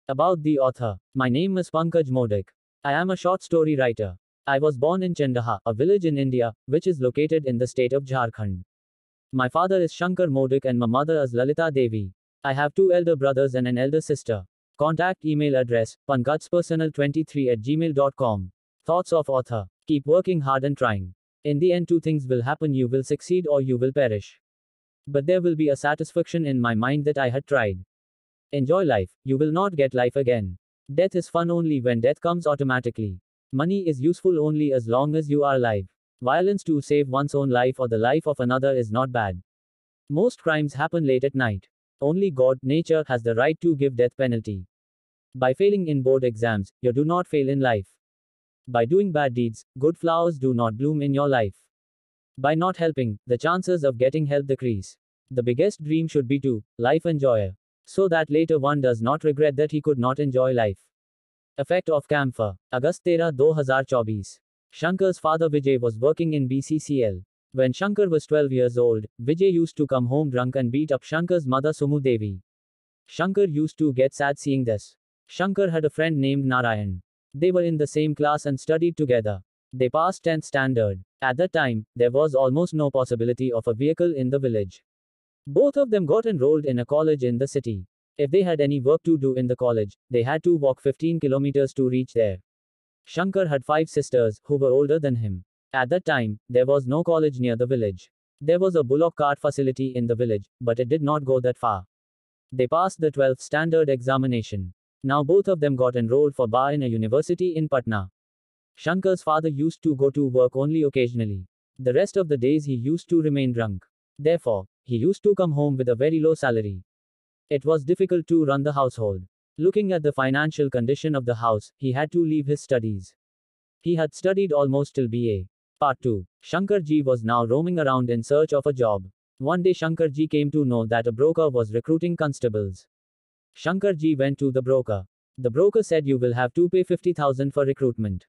About the author. My name is Pankaj Modik. I am a short story writer. I was born in Chandaha, a village in India, which is located in the state of Jharkhand. My father is Shankar Modik and my mother is Lalita Devi. I have two elder brothers and an elder sister. Contact email address pankajpersonal23@gmail.com. Thoughts of author. Keep working hard and trying. In the end, two things will happen: you will succeed or you will perish. But there will be a satisfaction in my mind that I had tried. Enjoy life, you will not get life again. Death is fun only when death comes automatically. Money is useful only as long as you are alive. Violence to save one's own life or the life of another is not bad. Most crimes happen late at night. Only God, nature, has the right to give death penalty. By failing in board exams, you do not fail in life. By doing bad deeds, good flowers do not bloom in your life. By not helping, the chances of getting help decrease. The biggest dream should be to life enjoyer, so that later one does not regret that he could not enjoy life. Effect of camphor. August 13, 2024. Shankar's father Vijay was working in BCCL. When Shankar was 12 years old, Vijay used to come home drunk and beat up Shankar's mother Sumu Devi. Shankar used to get sad seeing this. Shankar had a friend named Narayan. They were in the same class and studied together. They passed 10th standard. At that time, there was almost no possibility of a vehicle in the village. Both of them got enrolled in a college in the city. If they had any work to do in the college, they had to walk 15 kilometers to reach there. Shankar had 5 sisters, who were older than him. At that time, there was no college near the village. There was a bullock cart facility in the village, but it did not go that far. They passed the 12th standard examination. Now both of them got enrolled for bar in a university in Patna. Shankar's father used to go to work only occasionally. The rest of the days he used to remain drunk. Therefore, he used to come home with a very low salary. It was difficult to run the household. Looking at the financial condition of the house, he had to leave his studies. He had studied almost till BA. Part 2. Shankar Ji was now roaming around in search of a job. One day Shankar Ji came to know that a broker was recruiting constables. Shankar Ji went to the broker. The broker said you will have to pay 50,000 for recruitment.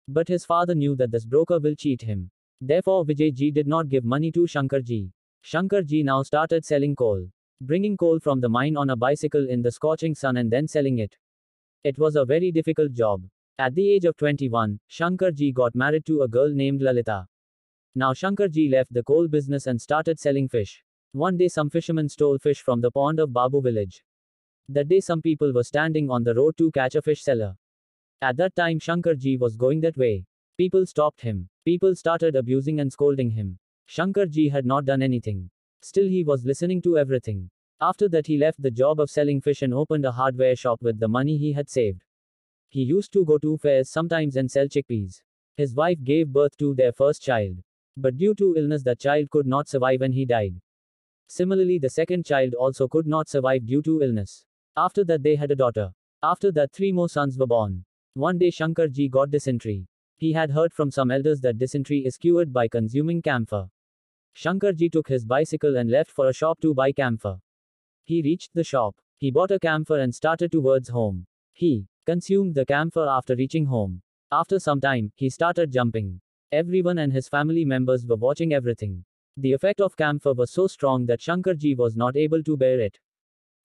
But his father knew that this broker will cheat him. Therefore Vijay Ji did not give money to Shankar Ji. Shankar Ji now started selling coal. Bringing coal from the mine on a bicycle in the scorching sun and then selling it. It was a very difficult job. At the age of 21, Shankar Ji got married to a girl named Lalita. Now Shankar Ji left the coal business and started selling fish. One day some fishermen stole fish from the pond of Babu village. That day some people were standing on the road to catch a fish seller. At that time Shankar Ji was going that way. People stopped him. People started abusing and scolding him. Shankar Ji had not done anything. Still he was listening to everything. After that he left the job of selling fish and opened a hardware shop with the money he had saved. He used to go to fairs sometimes and sell chickpeas. His wife gave birth to their first child. But due to illness the child could not survive and he died. Similarly the second child also could not survive due to illness. After that they had a daughter. After that 3 more sons were born. One day Shankar Ji got dysentery. He had heard from some elders that dysentery is cured by consuming camphor. Shankar Ji took his bicycle and left for a shop to buy camphor. He reached the shop. He bought a camphor and started towards home. He consumed the camphor after reaching home. After some time, he started jumping. Everyone and his family members were watching everything. The effect of camphor was so strong that Shankar Ji was not able to bear it.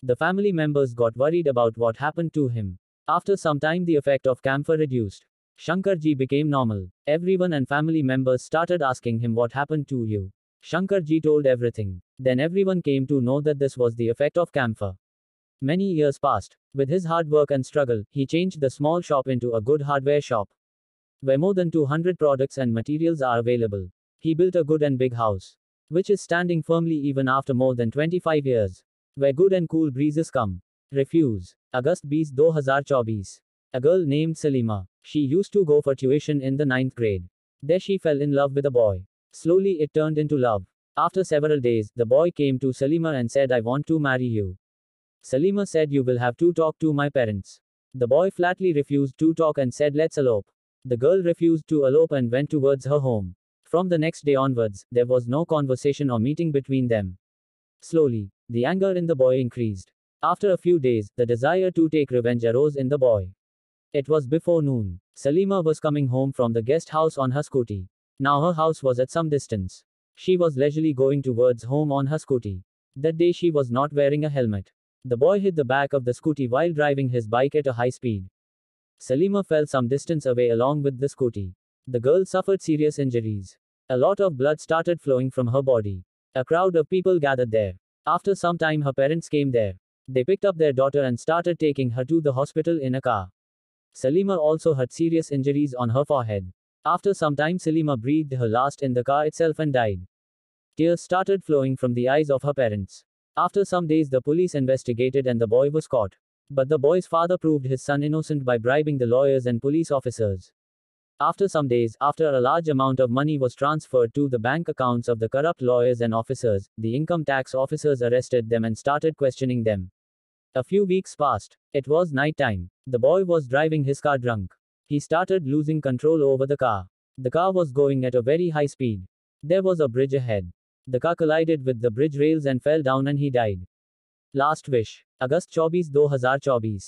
The family members got worried about what happened to him. After some time the effect of camphor reduced. Shankar Ji became normal. Everyone and family members started asking him what happened to you. Shankar Ji told everything. Then everyone came to know that this was the effect of camphor. Many years passed. With his hard work and struggle, he changed the small shop into a good hardware shop, where more than 200 products and materials are available. He built a good and big house, which is standing firmly even after more than 25 years. Where good and cool breezes come. Refuse. August 20, 2024. A girl named Salima. She used to go for tuition in the 9th grade. There she fell in love with a boy. Slowly it turned into love. After several days, the boy came to Salima and said, I want to marry you. Salima said, you will have to talk to my parents. The boy flatly refused to talk and said, let's elope. The girl refused to elope and went towards her home. From the next day onwards, there was no conversation or meeting between them. Slowly, the anger in the boy increased. After a few days, the desire to take revenge arose in the boy. It was before noon. Salima was coming home from the guest house on her scooty. Now her house was at some distance. She was leisurely going towards home on her scooty. That day she was not wearing a helmet. The boy hit the back of the scooty while driving his bike at a high speed. Salima fell some distance away along with the scooty. The girl suffered serious injuries. A lot of blood started flowing from her body. A crowd of people gathered there. After some time, her parents came there. They picked up their daughter and started taking her to the hospital in a car. Salima also had serious injuries on her forehead. After some time, Salima breathed her last in the car itself and died. Tears started flowing from the eyes of her parents. After some days, the police investigated and the boy was caught. But the boy's father proved his son innocent by bribing the lawyers and police officers. After some days, after a large amount of money was transferred to the bank accounts of the corrupt lawyers and officers, the income tax officers arrested them and started questioning them. A few weeks passed. It was night time. The boy was driving his car drunk. He started losing control over the car. The car was going at a very high speed. There was a bridge ahead. The car collided with the bridge rails and fell down and he died. Last wish. August 24, 2024.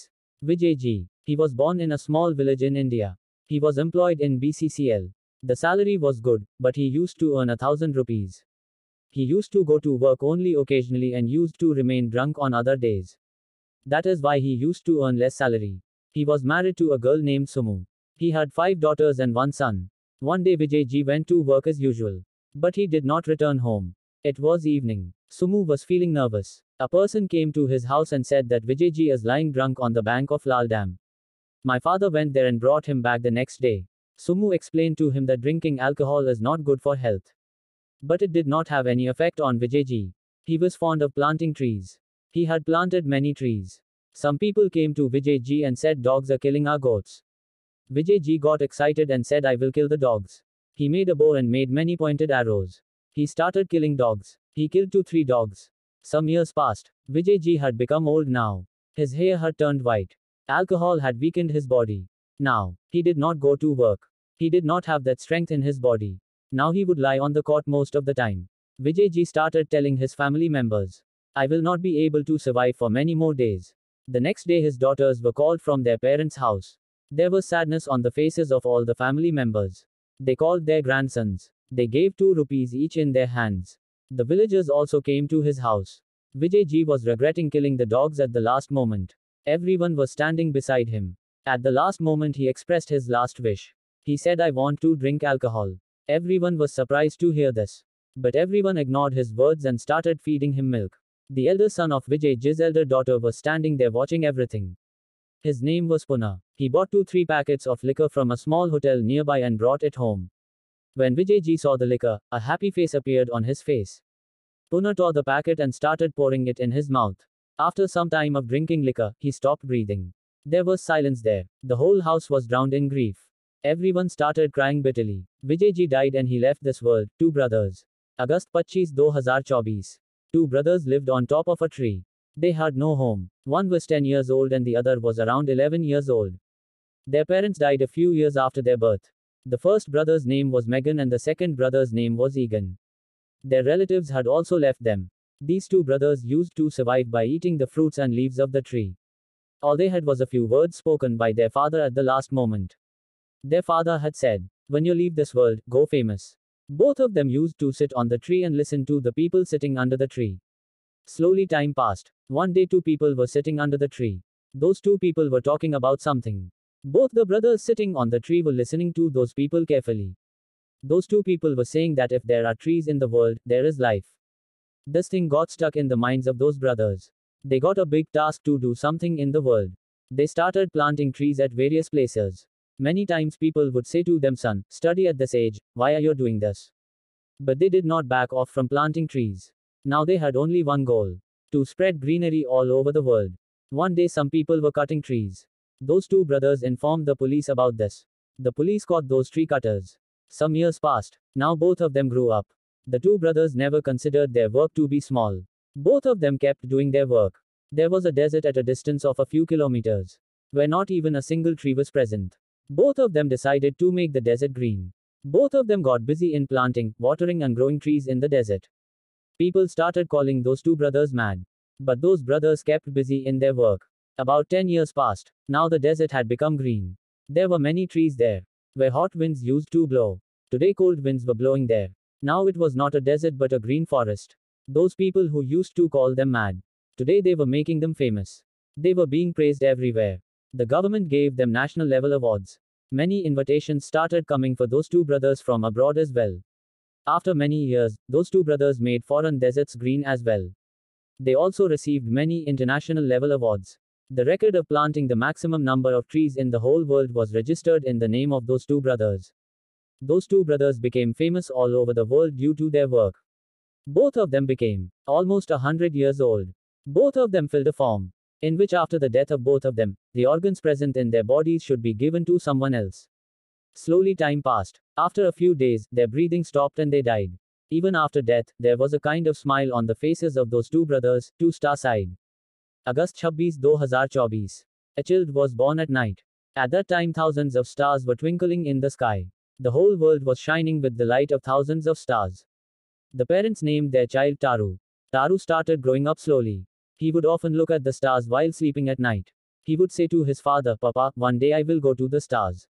Vijay Ji. He was born in a small village in India. He was employed in BCCL. The salary was good, but he used to earn 1,000 rupees. He used to go to work only occasionally and used to remain drunk on other days. That is why he used to earn less salary. He was married to a girl named Sumu. He had 5 daughters and 1 son. One day Vijay Ji went to work as usual. But he did not return home. It was evening. Sumu was feeling nervous. A person came to his house and said that Vijay Ji is lying drunk on the bank of Lal Dam. My father went there and brought him back the next day. Sumu explained to him that drinking alcohol is not good for health. But it did not have any effect on Vijay Ji. He was fond of planting trees. He had planted many trees. Some people came to Vijay Ji and said dogs are killing our goats. Vijay Ji got excited and said I will kill the dogs. He made a bow and made many pointed arrows. He started killing dogs. He killed 2-3 dogs. Some years passed. Vijay Ji had become old now. His hair had turned white. Alcohol had weakened his body. Now, he did not go to work. He did not have that strength in his body. Now he would lie on the cot most of the time. Vijay Ji started telling his family members, I will not be able to survive for many more days. The next day his daughters were called from their parents' house. There was sadness on the faces of all the family members. They called their grandsons. They gave 2 rupees each in their hands. The villagers also came to his house. Vijay Ji was regretting killing the dogs at the last moment. Everyone was standing beside him. At the last moment he expressed his last wish. He said I want to drink alcohol. Everyone was surprised to hear this. But everyone ignored his words and started feeding him milk. The elder son of Vijay Ji's elder daughter was standing there watching everything. His name was Puna. He bought 2-3 packets of liquor from a small hotel nearby and brought it home. When Vijay Ji saw the liquor, a happy face appeared on his face. Puna tore the packet and started pouring it in his mouth. After some time of drinking liquor, he stopped breathing. There was silence there. The whole house was drowned in grief. Everyone started crying bitterly. Vijay Ji died and he left this world. 2 brothers. August 25, 2024. 2 brothers lived on top of a tree. They had no home. One was 10 years old and the other was around 11 years old. Their parents died a few years after their birth. The first brother's name was Megan and the second brother's name was Egan. Their relatives had also left them. These 2 brothers used to survive by eating the fruits and leaves of the tree. All they had was a few words spoken by their father at the last moment. Their father had said, when you leave this world, go famous. Both of them used to sit on the tree and listen to the people sitting under the tree. Slowly time passed. One day 2 people were sitting under the tree. Those 2 people were talking about something. Both the brothers sitting on the tree were listening to those people carefully. Those 2 people were saying that if there are trees in the world, there is life. This thing got stuck in the minds of those brothers. They got a big task to do something in the world. They started planting trees at various places. Many times people would say to them, son, study at this age, why are you doing this? But they did not back off from planting trees. Now they had only one goal. To spread greenery all over the world. One day some people were cutting trees. Those 2 brothers informed the police about this. The police caught those tree cutters. Some years passed. Now both of them grew up. The 2 brothers never considered their work to be small. Both of them kept doing their work. There was a desert at a distance of a few kilometers, where not even a single tree was present. Both of them decided to make the desert green. Both of them got busy in planting, watering and growing trees in the desert. People started calling those 2 brothers mad. But those brothers kept busy in their work. About 10 years passed. Now the desert had become green. There were many trees there, where hot winds used to blow. Today cold winds were blowing there. Now it was not a desert but a green forest. Those people who used to call them mad. Today they were making them famous. They were being praised everywhere. The government gave them national level awards. Many invitations started coming for those two brothers from abroad as well. After many years, those two brothers made foreign deserts green as well. They also received many international level awards. The record of planting the maximum number of trees in the whole world was registered in the name of those two brothers. Those two brothers became famous all over the world due to their work. Both of them became almost 100 years old. Both of them filled a form in which, after the death of both of them, the organs present in their bodies should be given to someone else. Slowly time passed. After a few days, their breathing stopped and they died. Even after death, there was a kind of smile on the faces of those two brothers, two star-side. August 26, 2024. A child was born at night. At that time, thousands of stars were twinkling in the sky. The whole world was shining with the light of thousands of stars. The parents named their child Taru. Taru started growing up slowly. He would often look at the stars while sleeping at night. He would say to his father, "Papa, one day I will go to the stars."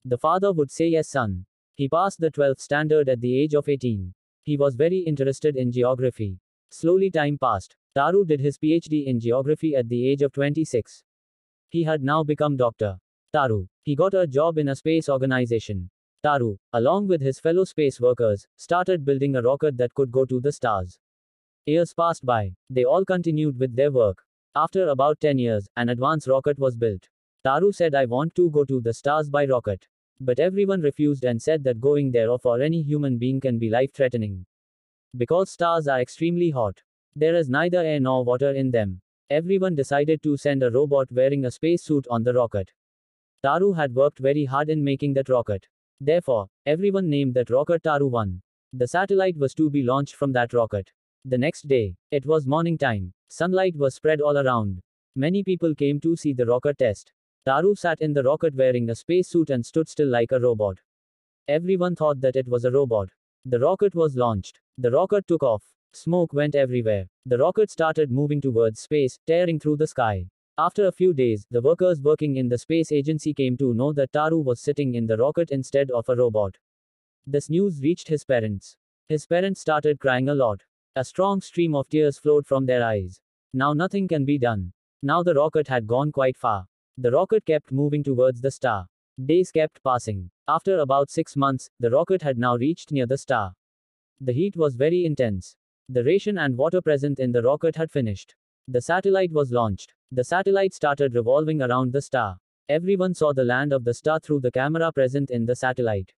The father would say, "Yes, son." He passed the 12th standard at the age of 18. He was very interested in geography. Slowly time passed. Taru did his PhD in geography at the age of 26. He had now become Dr. Taru. He got a job in a space organization. Taru, along with his fellow space workers, started building a rocket that could go to the stars. Years passed by. They all continued with their work. After about 10 years, an advanced rocket was built. Taru said, "I want to go to the stars by rocket." But everyone refused and said that going there for any human being can be life-threatening. Because stars are extremely hot. There is neither air nor water in them. Everyone decided to send a robot wearing a spacesuit on the rocket. Taru had worked very hard in making that rocket. Therefore, everyone named that rocket Taru 1. The satellite was to be launched from that rocket. The next day, it was morning time. Sunlight was spread all around. Many people came to see the rocket test. Taru sat in the rocket wearing a spacesuit and stood still like a robot. Everyone thought that it was a robot. The rocket was launched. The rocket took off. Smoke went everywhere. The rocket started moving towards space, tearing through the sky. After a few days, the workers working in the space agency came to know that Taru was sitting in the rocket instead of a robot. This news reached his parents. His parents started crying a lot. A strong stream of tears flowed from their eyes. Now nothing can be done. Now the rocket had gone quite far. The rocket kept moving towards the star. Days kept passing. After about 6 months, the rocket had now reached near the star. The heat was very intense. The ration and water present in the rocket had finished. The satellite was launched. The satellite started revolving around the star. Everyone saw the land of the star through the camera present in the satellite,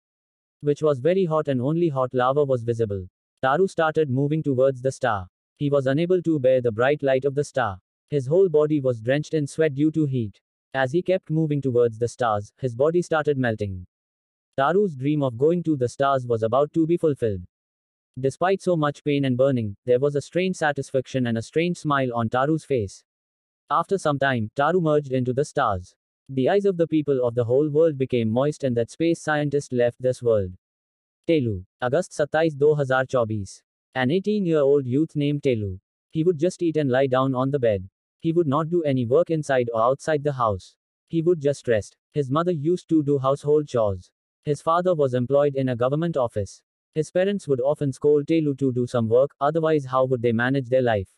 which was very hot and only hot lava was visible. Taru started moving towards the star. He was unable to bear the bright light of the star. His whole body was drenched in sweat due to heat. As he kept moving towards the stars, his body started melting. Taru's dream of going to the stars was about to be fulfilled. Despite so much pain and burning, there was a strange satisfaction and a strange smile on Taru's face. After some time, Taru merged into the stars. The eyes of the people of the whole world became moist and that space scientist left this world. Telu. August 27, 2024. An 18-year-old youth named Telu. He would just eat and lie down on the bed. He would not do any work inside or outside the house. He would just rest. His mother used to do household chores. His father was employed in a government office. His parents would often scold Telu to do some work, otherwise how would they manage their life?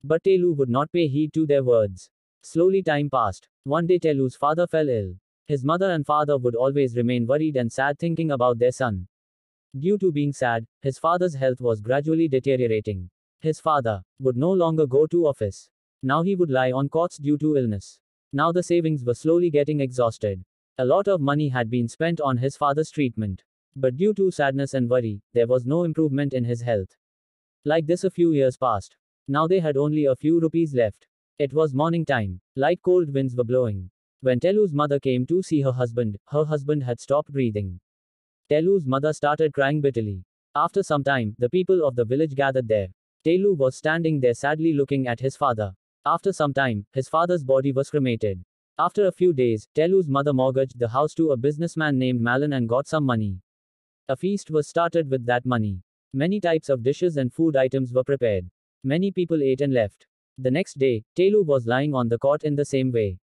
But Telu would not pay heed to their words. Slowly time passed. One day Telu's father fell ill. His mother and father would always remain worried and sad thinking about their son. Due to being sad, his father's health was gradually deteriorating. His father would no longer go to office. Now he would lie on cots due to illness. Now the savings were slowly getting exhausted. A lot of money had been spent on his father's treatment. But due to sadness and worry, there was no improvement in his health. Like this a few years passed. Now they had only a few rupees left. It was morning time. Light cold winds were blowing. When Telu's mother came to see her husband had stopped breathing. Telu's mother started crying bitterly. After some time, the people of the village gathered there. Telu was standing there sadly looking at his father. After some time, his father's body was cremated. After a few days, Telu's mother mortgaged the house to a businessman named Malan and got some money. A feast was started with that money. Many types of dishes and food items were prepared. Many people ate and left. The next day, Telu was lying on the cot in the same way.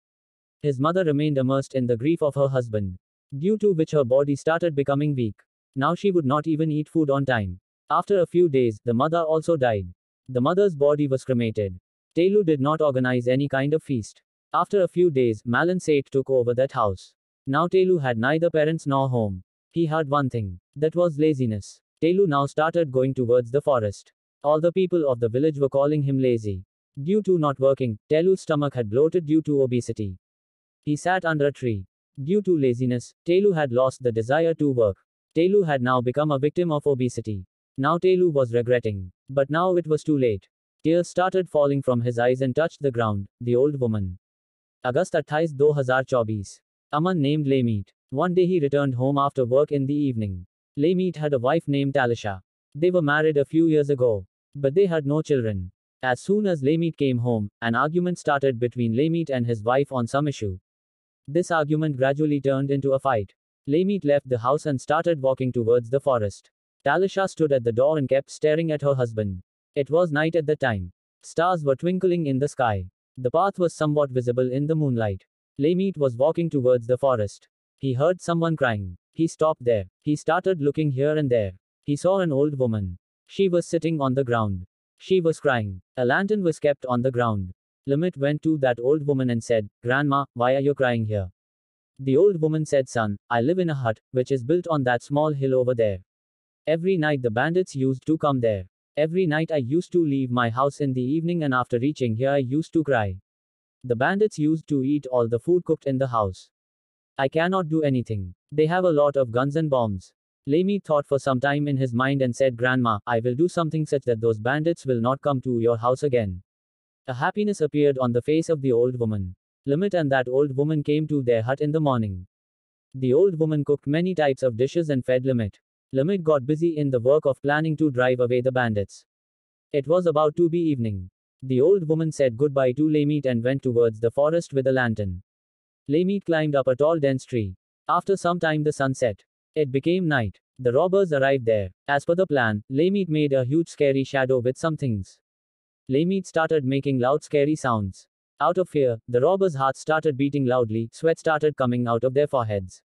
His mother remained immersed in the grief of her husband, due to which her body started becoming weak. Now she would not even eat food on time. After a few days, the mother also died. The mother's body was cremated. Telu did not organize any kind of feast. After a few days, Malan Seth took over that house. Now Telu had neither parents nor home. He had one thing. That was laziness. Telu now started going towards the forest. All the people of the village were calling him lazy. Due to not working, Telu's stomach had bloated due to obesity. He sat under a tree. Due to laziness, Telu had lost the desire to work. Telu had now become a victim of obesity. Now Telu was regretting. But now it was too late. Tears started falling from his eyes and touched the ground. The old woman. August 28, 2024. Aman named Laymeet. One day he returned home after work in the evening. Laymeet had a wife named Talisha. They were married a few years ago. But they had no children. As soon as Laymeet came home, an argument started between Laymeet and his wife on some issue. This argument gradually turned into a fight. Laymeet left the house and started walking towards the forest. Talisha stood at the door and kept staring at her husband. It was night at the time. Stars were twinkling in the sky. The path was somewhat visible in the moonlight. Laymeet was walking towards the forest. He heard someone crying. He stopped there. He started looking here and there. He saw an old woman. She was sitting on the ground. She was crying. A lantern was kept on the ground. Laymeet went to that old woman and said, "Grandma, why are you crying here?" The old woman said, "Son, I live in a hut, which is built on that small hill over there. Every night the bandits used to come there. Every night I used to leave my house in the evening and after reaching here I used to cry. The bandits used to eat all the food cooked in the house. I cannot do anything. They have a lot of guns and bombs." Laymeet thought for some time in his mind and said, "Grandma, I will do something such that those bandits will not come to your house again." A happiness appeared on the face of the old woman. Laymeet and that old woman came to their hut in the morning. The old woman cooked many types of dishes and fed Laymeet. Laymeet got busy in the work of planning to drive away the bandits. It was about to be evening. The old woman said goodbye to Laymeet and went towards the forest with a lantern. Laymeet climbed up a tall dense tree. After some time the sun set. It became night. The robbers arrived there. As per the plan, Laymeet made a huge scary shadow with some things. Laymeet started making loud scary sounds. Out of fear, the robbers' hearts started beating loudly, sweat started coming out of their foreheads.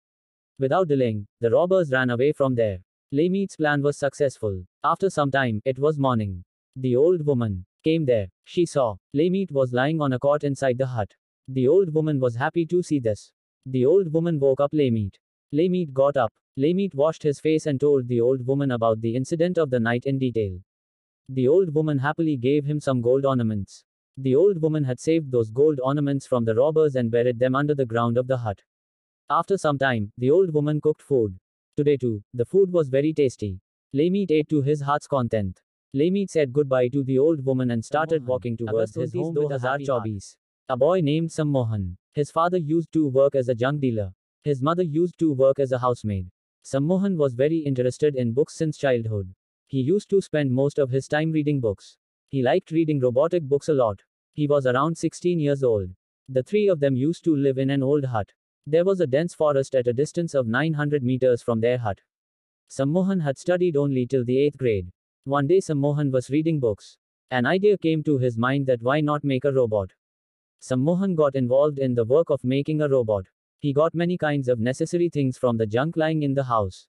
Without delaying, the robbers ran away from there. Laymeet's plan was successful. After some time, it was morning. The old woman came there. She saw Laymeet was lying on a cot inside the hut. The old woman was happy to see this. The old woman woke up Laymeet. Laymeet got up. Laymeet washed his face and told the old woman about the incident of the night in detail. The old woman happily gave him some gold ornaments. The old woman had saved those gold ornaments from the robbers and buried them under the ground of the hut. After some time, the old woman cooked food. Today too, the food was very tasty. Laymeet ate to his heart's content. Laymeet said goodbye to the old woman and started walking towards his home with a happy heart. A boy named Sammohan. His father used to work as a junk dealer. His mother used to work as a housemaid. Sammohan was very interested in books since childhood. He used to spend most of his time reading books. He liked reading robotic books a lot. He was around 16 years old. The three of them used to live in an old hut. There was a dense forest at a distance of 900 meters from their hut. Sammohan had studied only till the 8th grade. One day Sammohan was reading books. An idea came to his mind that why not make a robot. Sammohan got involved in the work of making a robot. He got many kinds of necessary things from the junk lying in the house.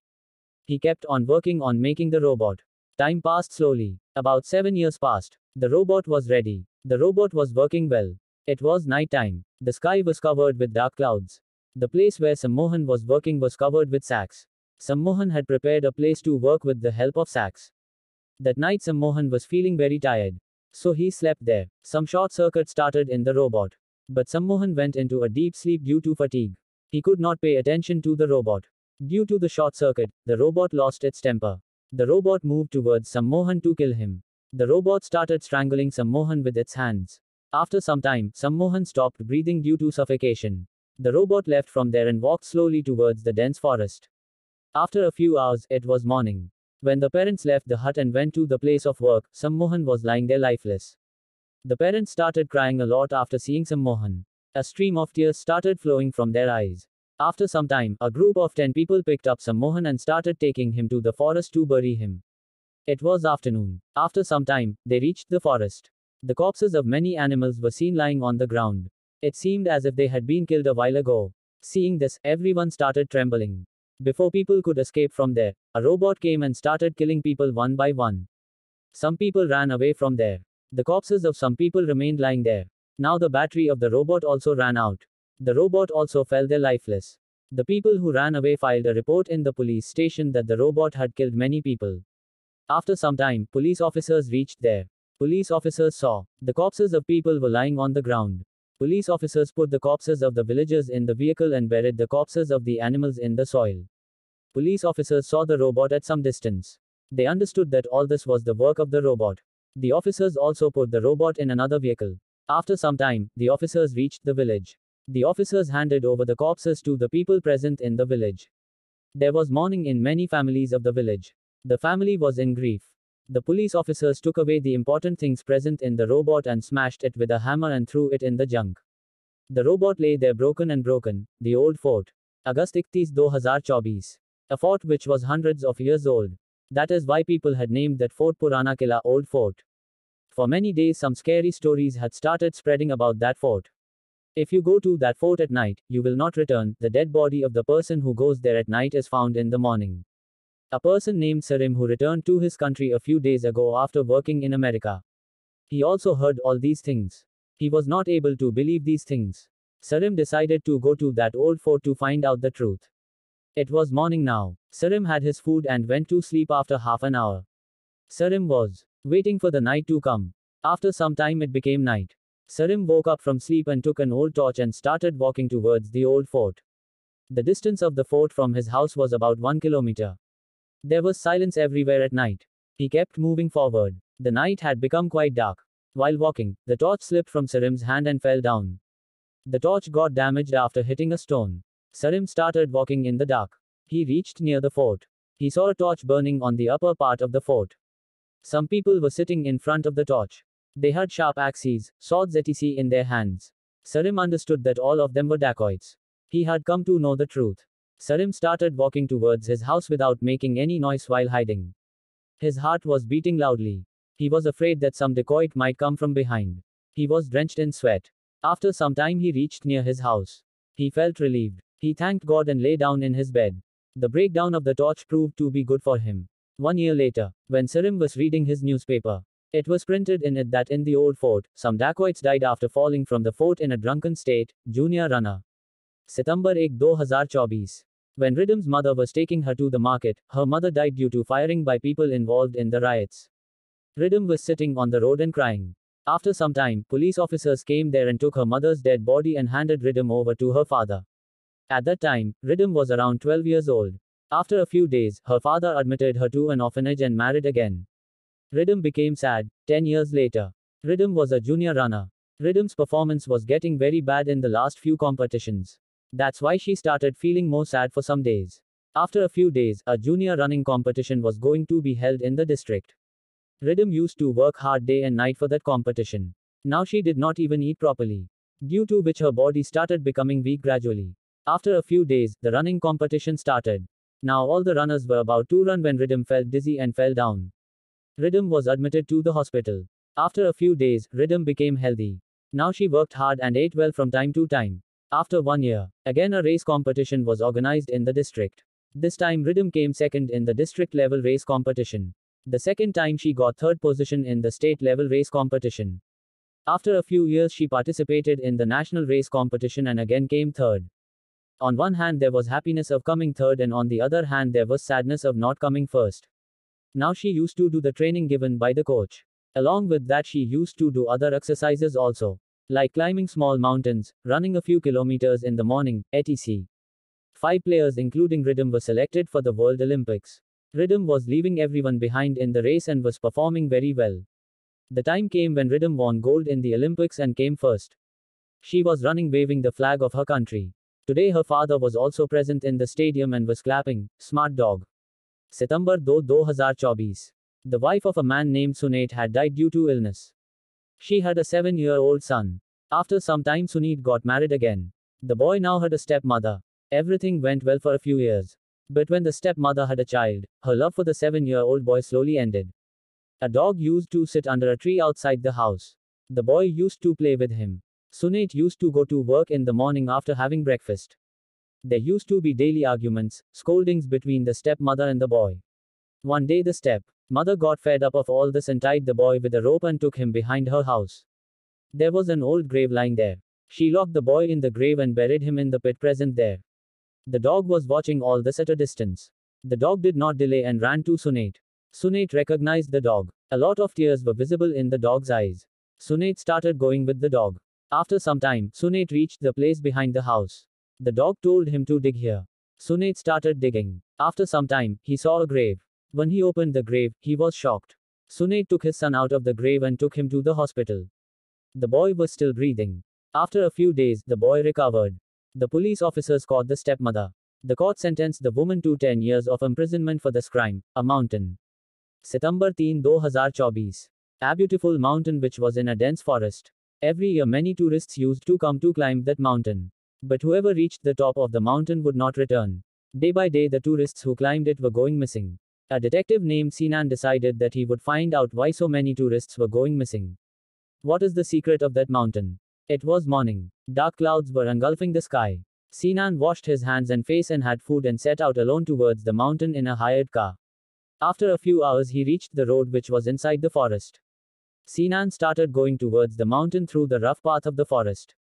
He kept on working on making the robot. Time passed slowly. About 7 years passed. The robot was ready. The robot was working well. It was night time. The sky was covered with dark clouds. The place where Sammohan was working was covered with sacks. Sammohan had prepared a place to work with the help of sacks. That night Sammohan was feeling very tired. So he slept there. Some short circuit started in the robot. But Sammohan went into a deep sleep due to fatigue. He could not pay attention to the robot. Due to the short circuit, the robot lost its temper. The robot moved towards Sammohan to kill him. The robot started strangling Sammohan with its hands. After some time, Sammohan stopped breathing due to suffocation. The robot left from there and walked slowly towards the dense forest. After a few hours, it was morning. When the parents left the hut and went to the place of work, Sammohan was lying there lifeless. The parents started crying a lot after seeing Sammohan. A stream of tears started flowing from their eyes. After some time, a group of 10 people picked up Sammohan and started taking him to the forest to bury him. It was afternoon. After some time, they reached the forest. The corpses of many animals were seen lying on the ground. It seemed as if they had been killed a while ago. Seeing this, everyone started trembling. Before people could escape from there, a robot came and started killing people one by one. Some people ran away from there. The corpses of some people remained lying there. Now the battery of the robot also ran out. The robot also fell there lifeless. The people who ran away filed a report in the police station that the robot had killed many people. After some time, police officers reached there. Police officers saw the corpses of people were lying on the ground. Police officers put the corpses of the villagers in the vehicle and buried the corpses of the animals in the soil. Police officers saw the robot at some distance. They understood that all this was the work of the robot. The officers also put the robot in another vehicle. After some time, the officers reached the village. The officers handed over the corpses to the people present in the village. There was mourning in many families of the village. The family was in grief. The police officers took away the important things present in the robot and smashed it with a hammer and threw it in the junk. The robot lay there broken and broken. The old fort. August 31, 2024. A fort which was hundreds of years old. That is why people had named that fort Purana Killa, Old Fort. For many days some scary stories had started spreading about that fort. If you go to that fort at night, you will not return. The dead body of the person who goes there at night is found in the morning. A person named Sarim who returned to his country a few days ago after working in America. He also heard all these things. He was not able to believe these things. Sarim decided to go to that old fort to find out the truth. It was morning now. Sarim had his food and went to sleep after half an hour. Sarim was waiting for the night to come. After some time it became night. Sarim woke up from sleep and took an old torch and started walking towards the old fort. The distance of the fort from his house was about 1 kilometer. There was silence everywhere at night. He kept moving forward. The night had become quite dark. While walking, the torch slipped from Sarim's hand and fell down. The torch got damaged after hitting a stone. Sarim started walking in the dark. He reached near the fort. He saw a torch burning on the upper part of the fort. Some people were sitting in front of the torch. They had sharp axes, swords etc. in their hands. Sarim understood that all of them were dacoits. He had come to know the truth. Sarim started walking towards his house without making any noise while hiding. His heart was beating loudly. He was afraid that some dacoit might come from behind. He was drenched in sweat. After some time he reached near his house. He felt relieved. He thanked God and lay down in his bed. The breakdown of the torch proved to be good for him. 1 year later, when Sarim was reading his newspaper, it was printed in it that in the old fort, some dacoits died after falling from the fort in a drunken state. Junior runner. September 1, 2024. When Ridham's mother was taking her to the market, her mother died due to firing by people involved in the riots. Ridham was sitting on the road and crying. After some time, police officers came there and took her mother's dead body and handed Ridham over to her father. At that time, Ridham was around 12 years old. After a few days, her father admitted her to an orphanage and married again. Ridham became sad. 10 years later, Ridham was a junior runner. Ridham's performance was getting very bad in the last few competitions. That's why she started feeling more sad for some days. After a few days, a junior running competition was going to be held in the district. Ridham used to work hard day and night for that competition. Now she did not even eat properly, due to which her body started becoming weak gradually. After a few days, the running competition started. Now all the runners were about to run when Ridham felt dizzy and fell down. Ridham was admitted to the hospital. After a few days, Ridham became healthy. Now she worked hard and ate well from time to time. After 1 year, again a race competition was organized in the district. This time Ridham came second in the district level race competition. The second time she got third position in the state level race competition. After a few years she participated in the national race competition and again came third. On one hand there was happiness of coming third and on the other hand there was sadness of not coming first. Now she used to do the training given by the coach. Along with that she used to do other exercises also, like climbing small mountains, running a few kilometers in the morning, etc. 5 players including Ridham were selected for the World Olympics. Ridham was leaving everyone behind in the race and was performing very well. The time came when Ridham won gold in the Olympics and came first. She was running waving the flag of her country. Today her father was also present in the stadium and was clapping. Smart dog. September 2, 2024. The wife of a man named Sunit had died due to illness. She had a 7-year-old son. After some time Sunit got married again. The boy now had a stepmother. Everything went well for a few years. But when the stepmother had a child, her love for the 7-year-old boy slowly ended. A dog used to sit under a tree outside the house. The boy used to play with him. Sunit used to go to work in the morning after having breakfast. There used to be daily arguments, scoldings between the stepmother and the boy. One day the Mother got fed up of all this and tied the boy with a rope and took him behind her house. There was an old grave lying there. She locked the boy in the grave and buried him in the pit present there. The dog was watching all this at a distance. The dog did not delay and ran to Sunate. Sunate recognized the dog. A lot of tears were visible in the dog's eyes. Sunate started going with the dog. After some time, Sunate reached the place behind the house. The dog told him to dig here. Sunate started digging. After some time, he saw a grave. When he opened the grave, he was shocked. Sunate took his son out of the grave and took him to the hospital. The boy was still breathing. After a few days, the boy recovered. The police officers caught the stepmother. The court sentenced the woman to 10 years of imprisonment for this crime. A mountain. September 3, 2024. A beautiful mountain which was in a dense forest. Every year many tourists used to come to climb that mountain. But whoever reached the top of the mountain would not return. Day by day the tourists who climbed it were going missing. A detective named Sinan decided that he would find out why so many tourists were going missing. What is the secret of that mountain? It was morning. Dark clouds were engulfing the sky. Sinan washed his hands and face and had food and set out alone towards the mountain in a hired car. After a few hours he reached the road which was inside the forest. Sinan started going towards the mountain through the rough path of the forest.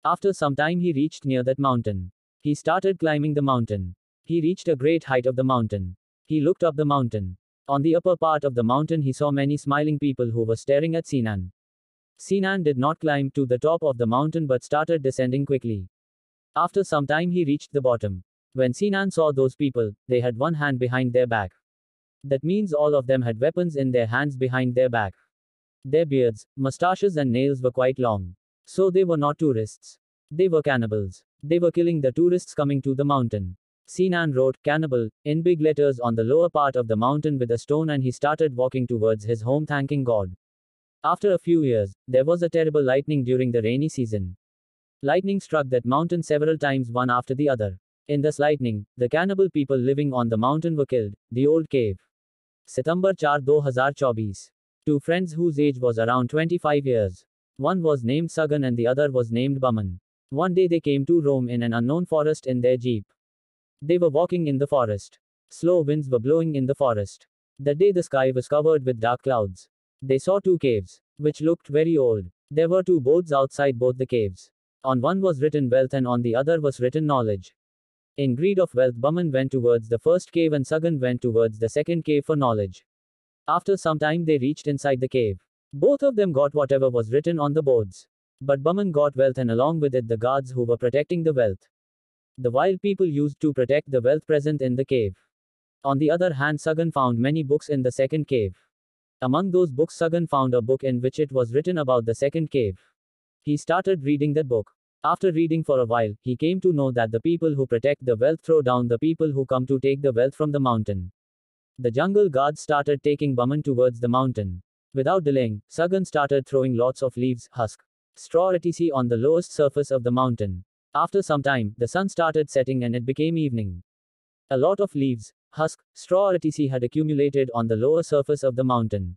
After some time he reached near that mountain. He started climbing the mountain. He reached a great height of the mountain. He looked up the mountain. On the upper part of the mountain he saw many smiling people who were staring at Sinan. Sinan did not climb to the top of the mountain but started descending quickly. After some time he reached the bottom. When Sinan saw those people, they had one hand behind their back. That means all of them had weapons in their hands behind their back. Their beards, mustaches and nails were quite long. So they were not tourists. They were cannibals. They were killing the tourists coming to the mountain. Sinan wrote, "Cannibal," in big letters on the lower part of the mountain with a stone and he started walking towards his home thanking God. After a few years, there was a terrible lightning during the rainy season. Lightning struck that mountain several times one after the other. In this lightning, the cannibal people living on the mountain were killed. The old cave. September 4, 2024. Two friends whose age was around 25 years. One was named Sagan and the other was named Baman. One day they came to roam in an unknown forest in their jeep. They were walking in the forest. Slow winds were blowing in the forest. That day the sky was covered with dark clouds. They saw two caves, which looked very old. There were two boards outside both the caves. On one was written wealth and on the other was written knowledge. In greed of wealth Baman went towards the first cave and Sagan went towards the second cave for knowledge. After some time they reached inside the cave. Both of them got whatever was written on the boards. But Baman got wealth and along with it the guards who were protecting the wealth. The wild people used to protect the wealth present in the cave. On the other hand Sagan found many books in the second cave. Among those books Sagan found a book in which it was written about the second cave. He started reading that book. After reading for a while, he came to know that the people who protect the wealth throw down the people who come to take the wealth from the mountain. The jungle guards started taking Baman towards the mountain. Without delaying, Sagan started throwing lots of leaves, husk, straw etc. on the lowest surface of the mountain. After some time, the sun started setting and it became evening. A lot of leaves, husk, straw etc. had accumulated on the lower surface of the mountain.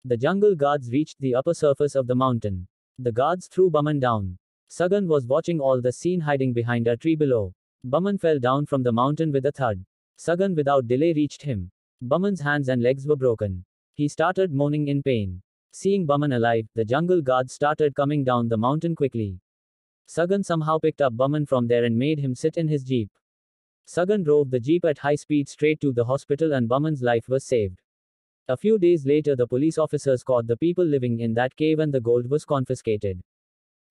The jungle guards reached the upper surface of the mountain. The guards threw Baman down. Sagan was watching all the scene hiding behind a tree below. Baman fell down from the mountain with a thud. Sagan without delay reached him. Baman's hands and legs were broken. He started moaning in pain. Seeing Baman alive, the jungle guards started coming down the mountain quickly. Sagan somehow picked up Baman from there and made him sit in his jeep. Sagan drove the jeep at high speed straight to the hospital and Baman's life was saved. A few days later the police officers caught the people living in that cave and the gold was confiscated.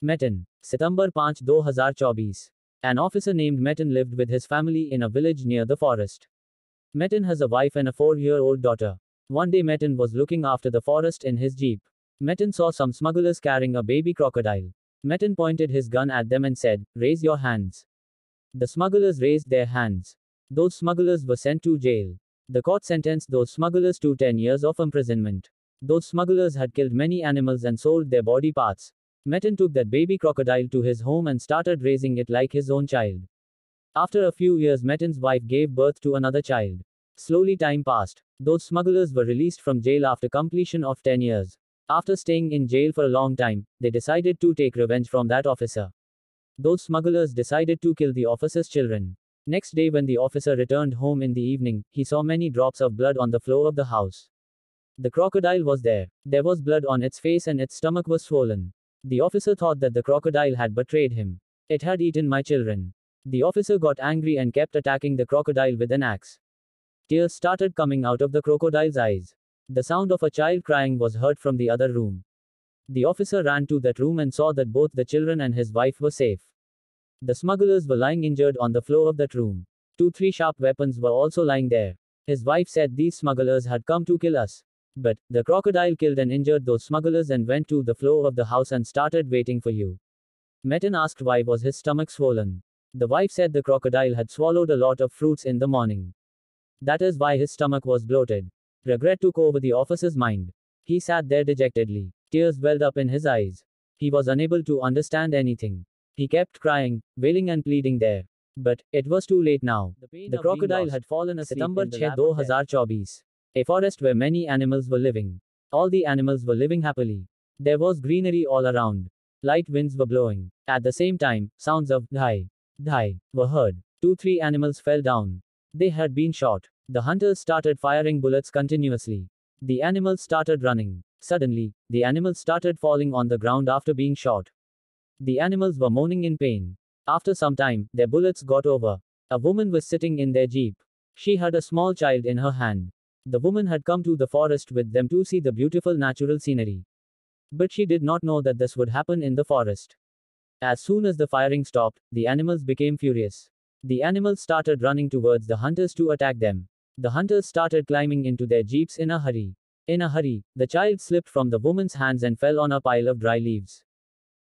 Metin. September 5, 2024. An officer named Metin lived with his family in a village near the forest. Metin has a wife and a 4-year-old daughter. One day Metin was looking after the forest in his jeep. Metin saw some smugglers carrying a baby crocodile. Metin pointed his gun at them and said, "Raise your hands." The smugglers raised their hands. Those smugglers were sent to jail. The court sentenced those smugglers to 10 years of imprisonment. Those smugglers had killed many animals and sold their body parts. Metin took that baby crocodile to his home and started raising it like his own child. After a few years Metin's wife gave birth to another child. Slowly time passed. Those smugglers were released from jail after completion of 10 years. After staying in jail for a long time, they decided to take revenge from that officer. Those smugglers decided to kill the officer's children. Next day when the officer returned home in the evening, he saw many drops of blood on the floor of the house. The crocodile was there. There was blood on its face and its stomach was swollen. The officer thought that the crocodile had betrayed him. It had eaten my children. The officer got angry and kept attacking the crocodile with an axe. Tears started coming out of the crocodile's eyes. The sound of a child crying was heard from the other room. The officer ran to that room and saw that both the children and his wife were safe. The smugglers were lying injured on the floor of that room. 2-3 sharp weapons were also lying there. His wife said these smugglers had come to kill us. But the crocodile killed and injured those smugglers and went to the floor of the house and started waiting for you. Metin asked why was his stomach swollen. The wife said the crocodile had swallowed a lot of fruits in the morning. That is why his stomach was bloated. Regret took over the officer's mind. He sat there dejectedly. Tears welled up in his eyes. He was unable to understand anything. He kept crying, wailing and pleading there. But it was too late now. The crocodile had fallen asleep. September 6, 2024. A forest where many animals were living. All the animals were living happily. There was greenery all around. Light winds were blowing. At the same time, sounds of dhai, dhai were heard. 2-3 animals fell down. They had been shot. The hunters started firing bullets continuously. The animals started running. Suddenly, the animals started falling on the ground after being shot. The animals were moaning in pain. After some time, their bullets got over. A woman was sitting in their jeep. She had a small child in her hand. The woman had come to the forest with them to see the beautiful natural scenery. But she did not know that this would happen in the forest. As soon as the firing stopped, the animals became furious. The animals started running towards the hunters to attack them. The hunters started climbing into their jeeps in a hurry. In a hurry, the child slipped from the woman's hands and fell on a pile of dry leaves.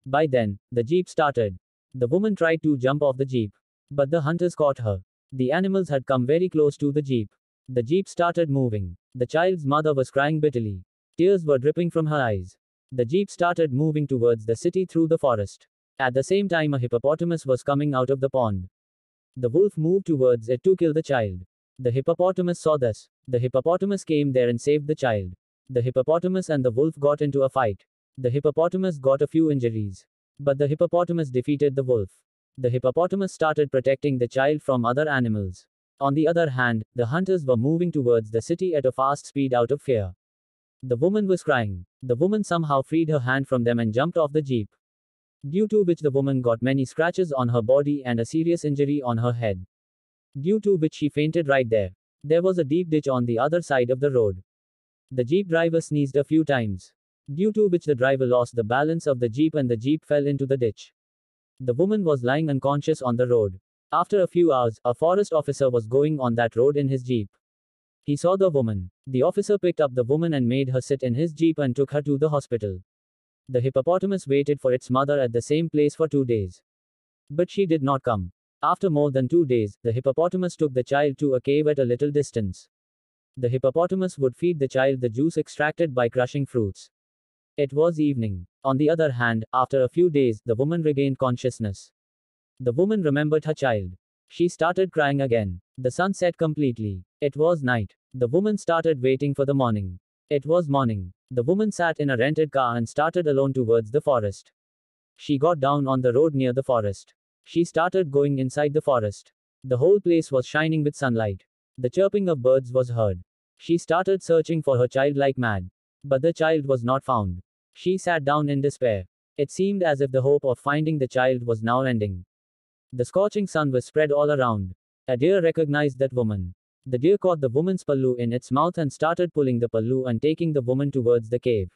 By then, the jeep started. The woman tried to jump off the jeep. But the hunters caught her. The animals had come very close to the jeep. The jeep started moving. The child's mother was crying bitterly. Tears were dripping from her eyes. The jeep started moving towards the city through the forest. At the same time, a hippopotamus was coming out of the pond. The wolf moved towards it to kill the child. The hippopotamus saw this. The hippopotamus came there and saved the child. The hippopotamus and the wolf got into a fight. The hippopotamus got a few injuries. But the hippopotamus defeated the wolf. The hippopotamus started protecting the child from other animals. On the other hand, the hunters were moving towards the city at a fast speed out of fear. The woman was crying. The woman somehow freed her hand from them and jumped off the jeep. Due to which the woman got many scratches on her body and a serious injury on her head. Due to which she fainted right there. There was a deep ditch on the other side of the road. The jeep driver sneezed a few times. Due to which the driver lost the balance of the jeep and the jeep fell into the ditch. The woman was lying unconscious on the road. After a few hours, a forest officer was going on that road in his jeep. He saw the woman. The officer picked up the woman and made her sit in his jeep and took her to the hospital. The hippopotamus waited for its mother at the same place for 2 days. But she did not come. After more than 2 days, the hippopotamus took the child to a cave at a little distance. The hippopotamus would feed the child the juice extracted by crushing fruits. It was evening. On the other hand, after a few days, the woman regained consciousness. The woman remembered her child. She started crying again. The sun set completely. It was night. The woman started waiting for the morning. It was morning. The woman sat in a rented car and started alone towards the forest. She got down on the road near the forest. She started going inside the forest. The whole place was shining with sunlight. The chirping of birds was heard. She started searching for her child like mad. But the child was not found. She sat down in despair. It seemed as if the hope of finding the child was now ending. The scorching sun was spread all around. A deer recognized that woman. The deer caught the woman's pallu in its mouth and started pulling the pallu and taking the woman towards the cave.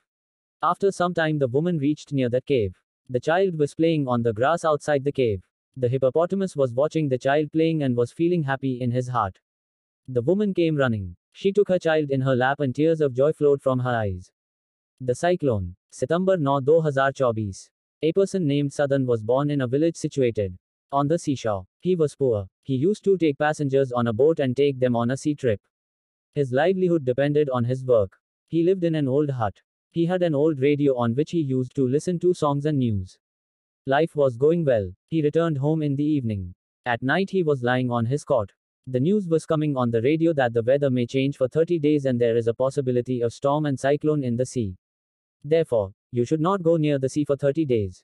After some time, the woman reached near that cave. The child was playing on the grass outside the cave. The hippopotamus was watching the child playing and was feeling happy in his heart. The woman came running. She took her child in her lap and tears of joy flowed from her eyes. The cyclone. September 9, 2024. A person named Sadan was born in a village situated on the seashore. He was poor. He used to take passengers on a boat and take them on a sea trip. His livelihood depended on his work. He lived in an old hut. He had an old radio on which he used to listen to songs and news. Life was going well. He returned home in the evening. At night he was lying on his cot. The news was coming on the radio that the weather may change for 30 days and there is a possibility of storm and cyclone in the sea. Therefore, you should not go near the sea for 30 days.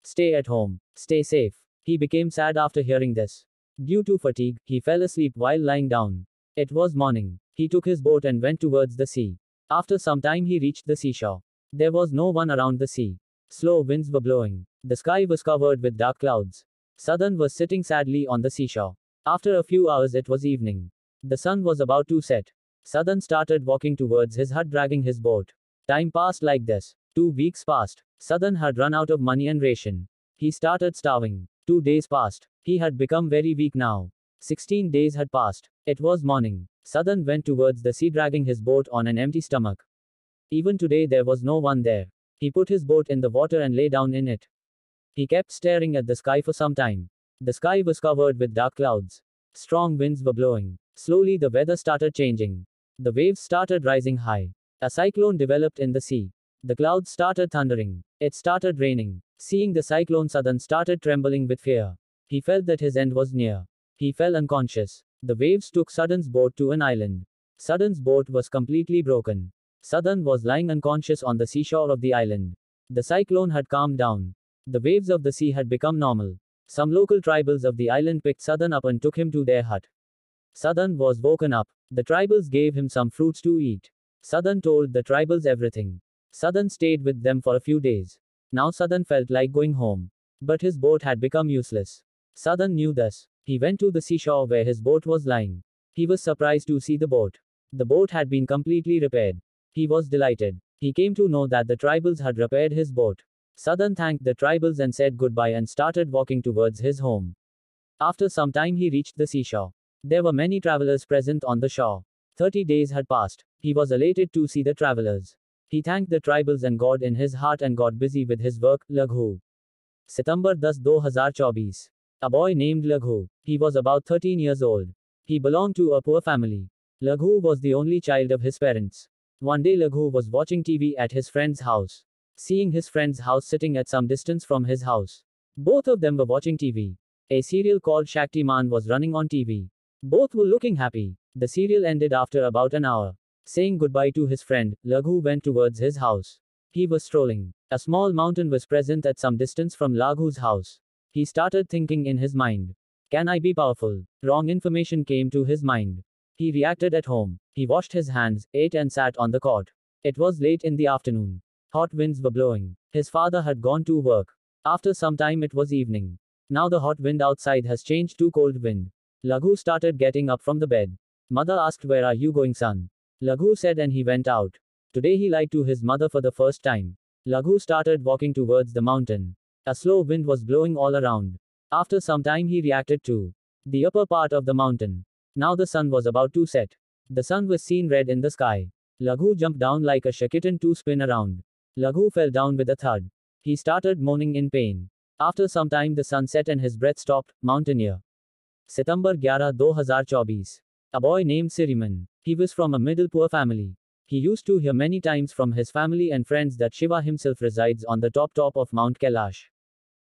Stay at home. Stay safe. He became sad after hearing this. Due to fatigue, he fell asleep while lying down. It was morning. He took his boat and went towards the sea. After some time he reached the seashore. There was no one around the sea. Slow winds were blowing. The sky was covered with dark clouds. Sadan was sitting sadly on the seashore. After a few hours it was evening. The sun was about to set. Sadan started walking towards his hut dragging his boat. Time passed like this. 2 weeks passed. Sadan had run out of money and ration. He started starving. 2 days passed. He had become very weak now. 16 days had passed. It was morning. Sadan went towards the sea dragging his boat on an empty stomach. Even today there was no one there. He put his boat in the water and lay down in it. He kept staring at the sky for some time. The sky was covered with dark clouds. Strong winds were blowing. Slowly the weather started changing. The waves started rising high. A cyclone developed in the sea. The clouds started thundering. It started raining. Seeing the cyclone, Sadan started trembling with fear. He felt that his end was near. He fell unconscious. The waves took Sadan's boat to an island. Sadan's boat was completely broken. Sadan was lying unconscious on the seashore of the island. The cyclone had calmed down. The waves of the sea had become normal. Some local tribals of the island picked Sadan up and took him to their hut. Sadan was woken up. The tribals gave him some fruits to eat. Sadan told the tribals everything. Sadan stayed with them for a few days. Now Sadan felt like going home. But his boat had become useless. Sadan knew this. He went to the seashore where his boat was lying. He was surprised to see the boat. The boat had been completely repaired. He was delighted. He came to know that the tribals had repaired his boat. Sadan thanked the tribals and said goodbye and started walking towards his home. After some time he reached the seashore. There were many travelers present on the shore. 30 days had passed. He was elated to see the travelers. He thanked the tribals and God in his heart and got busy with his work. Laghu. September 10, 2024. A boy named Laghu. He was about 13 years old. He belonged to a poor family. Laghu was the only child of his parents. One day Laghu was watching TV at his friend's house. Seeing his friend's house sitting at some distance from his house. Both of them were watching TV. A serial called Shaktiman was running on TV. Both were looking happy. The serial ended after about an hour. Saying goodbye to his friend, Laghu went towards his house. He was strolling. A small mountain was present at some distance from Laghu's house. He started thinking in his mind. Can I be powerful? Wrong information came to his mind. He reacted at home. He washed his hands, ate and sat on the cot. It was late in the afternoon. Hot winds were blowing. His father had gone to work. After some time it was evening. Now the hot wind outside has changed to cold wind. Laghu started getting up from the bed. Mother asked, "Where are you going, son?" Laghu said and he went out. Today he lied to his mother for the first time. Laghu started walking towards the mountain. A slow wind was blowing all around. After some time he reacted to the upper part of the mountain. Now the sun was about to set. The sun was seen red in the sky. Laghu jumped down like a kitten to spin around. Laghu fell down with a thud. He started moaning in pain. After some time the sun set and his breath stopped. Mountaineer. September 11, 2024. A boy named Siriman. He was from a middle poor family. He used to hear many times from his family and friends that Shiva himself resides on the top of Mount Kailash.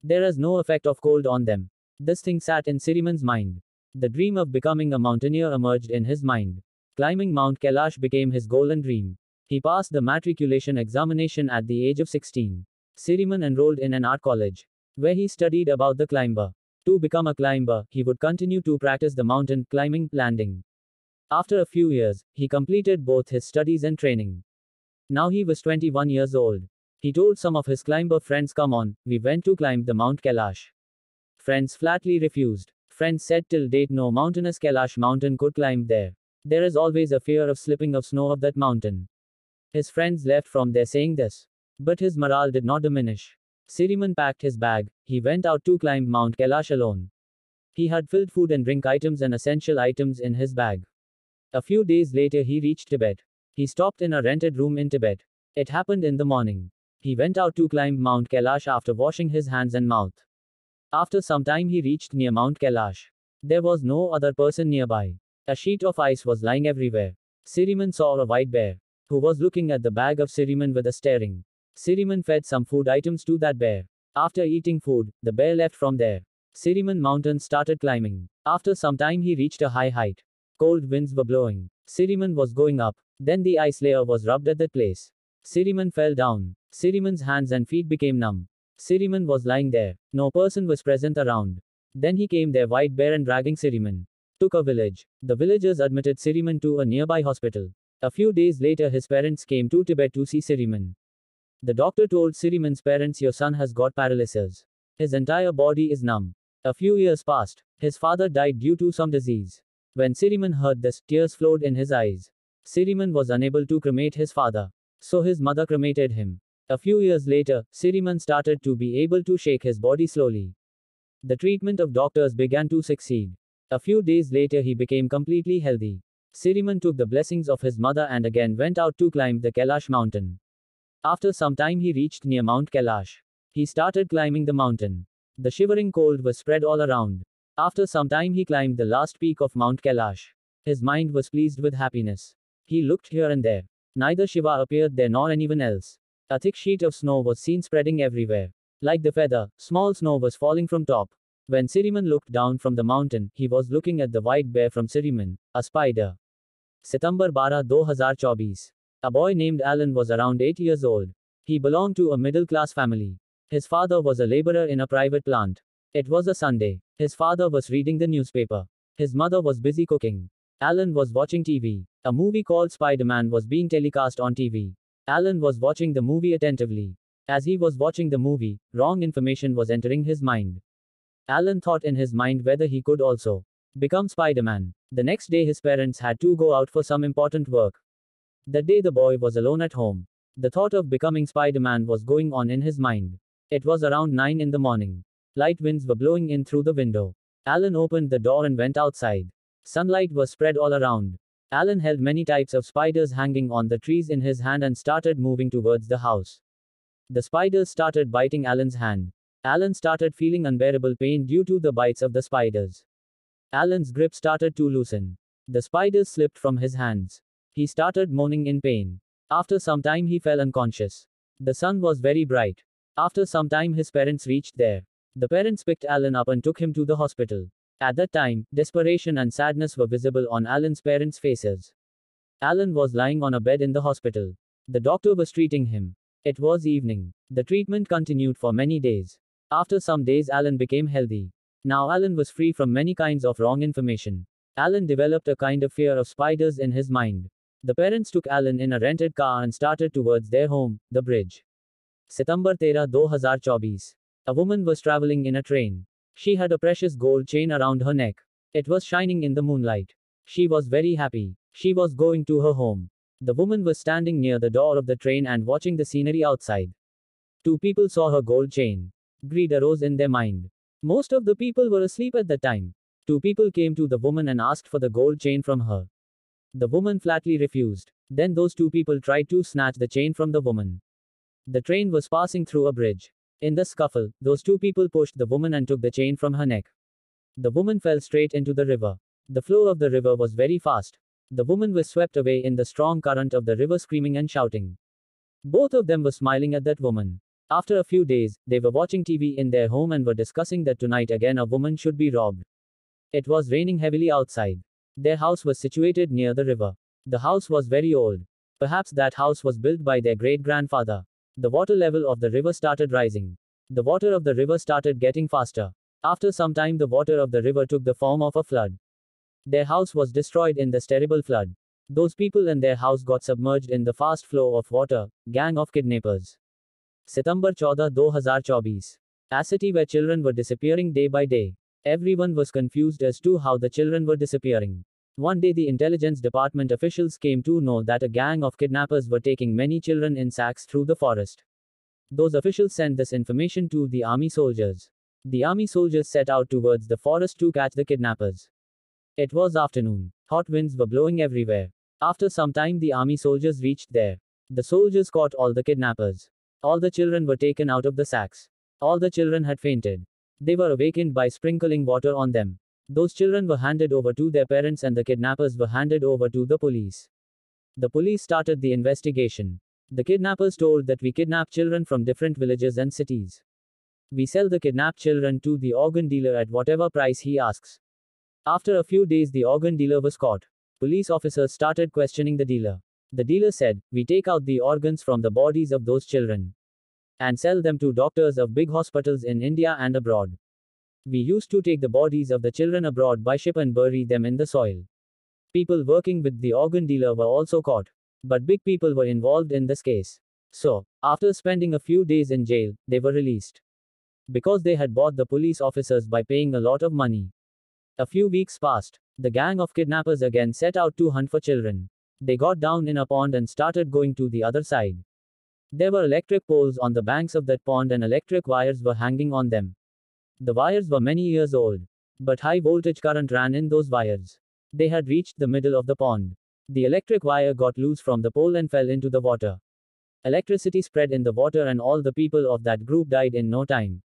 There is no effect of cold on them. This thing sat in Siriman's mind. The dream of becoming a mountaineer emerged in his mind. Climbing Mount Kailash became his goal and dream. He passed the matriculation examination at the age of 16. Siriman enrolled in an art college, where he studied about the climber. To become a climber, he would continue to practice the mountain climbing, landing. After a few years, he completed both his studies and training. Now he was 21 years old. He told some of his climber friends, "Come on, we went to climb the Mount Kailash." Friends flatly refused. Friends said till date no mountainous Kailash mountain could climb there. There is always a fear of slipping of snow of that mountain. His friends left from there saying this. But his morale did not diminish. Siriman packed his bag. He went out to climb Mount Kailash alone. He had filled food and drink items and essential items in his bag. A few days later he reached Tibet. He stopped in a rented room in Tibet. It happened in the morning. He went out to climb Mount Kailash after washing his hands and mouth. After some time he reached near Mount Kailash. There was no other person nearby. A sheet of ice was lying everywhere. Siriman saw a white bear, who was looking at the bag of Siriman with a staring. Siriman fed some food items to that bear. After eating food, the bear left from there. Siriman mountain started climbing. After some time he reached a high height. Cold winds were blowing. Siriman was going up. Then the ice layer was rubbed at that place. Siriman fell down. Siriman's hands and feet became numb. Siriman was lying there. No person was present around. Then he came there, white bear, and dragging Siriman. Took a village. The villagers admitted Siriman to a nearby hospital. A few days later, his parents came to Tibet to see Siriman. The doctor told Siriman's parents, "Your son has got paralysis. His entire body is numb." A few years passed. His father died due to some disease. When Siriman heard this, tears flowed in his eyes. Siriman was unable to cremate his father. So his mother cremated him. A few years later, Siriman started to be able to shake his body slowly. The treatment of doctors began to succeed. A few days later, he became completely healthy. Siriman took the blessings of his mother and again went out to climb the Kailash mountain. After some time, he reached near Mount Kailash. He started climbing the mountain. The shivering cold was spread all around. After some time, he climbed the last peak of Mount Kailash. His mind was pleased with happiness. He looked here and there. Neither Shiva appeared there nor anyone else. A thick sheet of snow was seen spreading everywhere. Like the feather, small snow was falling from top. When Siriman looked down from the mountain, he was looking at the white bear from Siriman, a spider. September 12, 2024. A boy named Alan was around 8 years old. He belonged to a middle-class family. His father was a laborer in a private plant. It was a Sunday. His father was reading the newspaper. His mother was busy cooking. Alan was watching TV. A movie called Spider-Man was being telecast on TV. Alan was watching the movie attentively. As he was watching the movie, wrong information was entering his mind. Alan thought in his mind whether he could also become Spider-Man. The next day, his parents had to go out for some important work. That day, the boy was alone at home. The thought of becoming Spider-Man was going on in his mind. It was around 9 in the morning. Light winds were blowing in through the window. Alan opened the door and went outside. Sunlight was spread all around. Alan held many types of spiders hanging on the trees in his hand and started moving towards the house. The spiders started biting Alan's hand. Alan started feeling unbearable pain due to the bites of the spiders. Alan's grip started to loosen. The spiders slipped from his hands. He started moaning in pain. After some time, he fell unconscious. The sun was very bright. After some time, his parents reached there. The parents picked Alan up and took him to the hospital. At that time, desperation and sadness were visible on Alan's parents' faces. Alan was lying on a bed in the hospital. The doctor was treating him. It was evening. The treatment continued for many days. After some days, Alan became healthy. Now Alan was free from many kinds of wrong information. Alan developed a kind of fear of spiders in his mind. The parents took Alan in a rented car and started towards their home, the bridge. September 13, 2024. A woman was traveling in a train. She had a precious gold chain around her neck. It was shining in the moonlight. She was very happy. She was going to her home. The woman was standing near the door of the train and watching the scenery outside. Two people saw her gold chain. Greed arose in their mind. Most of the people were asleep at the time. Two people came to the woman and asked for the gold chain from her. The woman flatly refused. Then those two people tried to snatch the chain from the woman. The train was passing through a bridge. In the scuffle, those two people pushed the woman and took the chain from her neck. The woman fell straight into the river. The flow of the river was very fast. The woman was swept away in the strong current of the river, screaming and shouting. Both of them were smiling at that woman. After a few days, they were watching TV in their home and were discussing that tonight again a woman should be robbed. It was raining heavily outside. Their house was situated near the river. The house was very old. Perhaps that house was built by their great-grandfather. The water level of the river started rising. The water of the river started getting faster. After some time, the water of the river took the form of a flood. Their house was destroyed in this terrible flood. Those people and their house got submerged in the fast flow of water. Gang of kidnappers. September 14, 2024. A city where children were disappearing day by day. Everyone was confused as to how the children were disappearing. One day, the intelligence department officials came to know that a gang of kidnappers were taking many children in sacks through the forest. Those officials sent this information to the army soldiers. The army soldiers set out towards the forest to catch the kidnappers. It was afternoon. Hot winds were blowing everywhere. After some time, the army soldiers reached there. The soldiers caught all the kidnappers. All the children were taken out of the sacks. All the children had fainted. They were awakened by sprinkling water on them. Those children were handed over to their parents and the kidnappers were handed over to the police. The police started the investigation. The kidnappers told that we kidnap children from different villages and cities. We sell the kidnapped children to the organ dealer at whatever price he asks. After a few days, the organ dealer was caught. Police officers started questioning the dealer. The dealer said, "We take out the organs from the bodies of those children and sell them to doctors of big hospitals in India and abroad. We used to take the bodies of the children abroad by ship and bury them in the soil. People working with the organ dealer were also caught. But big people were involved in this case. So, after spending a few days in jail, they were released. Because they had bought the police officers by paying a lot of money. A few weeks passed. The gang of kidnappers again set out to hunt for children. They got down in a pond and started going to the other side. There were electric poles on the banks of that pond and electric wires were hanging on them. The wires were many years old. But high voltage current ran in those wires. They had reached the middle of the pond. The electric wire got loose from the pole and fell into the water. Electricity spread in the water and all the people of that group died in no time.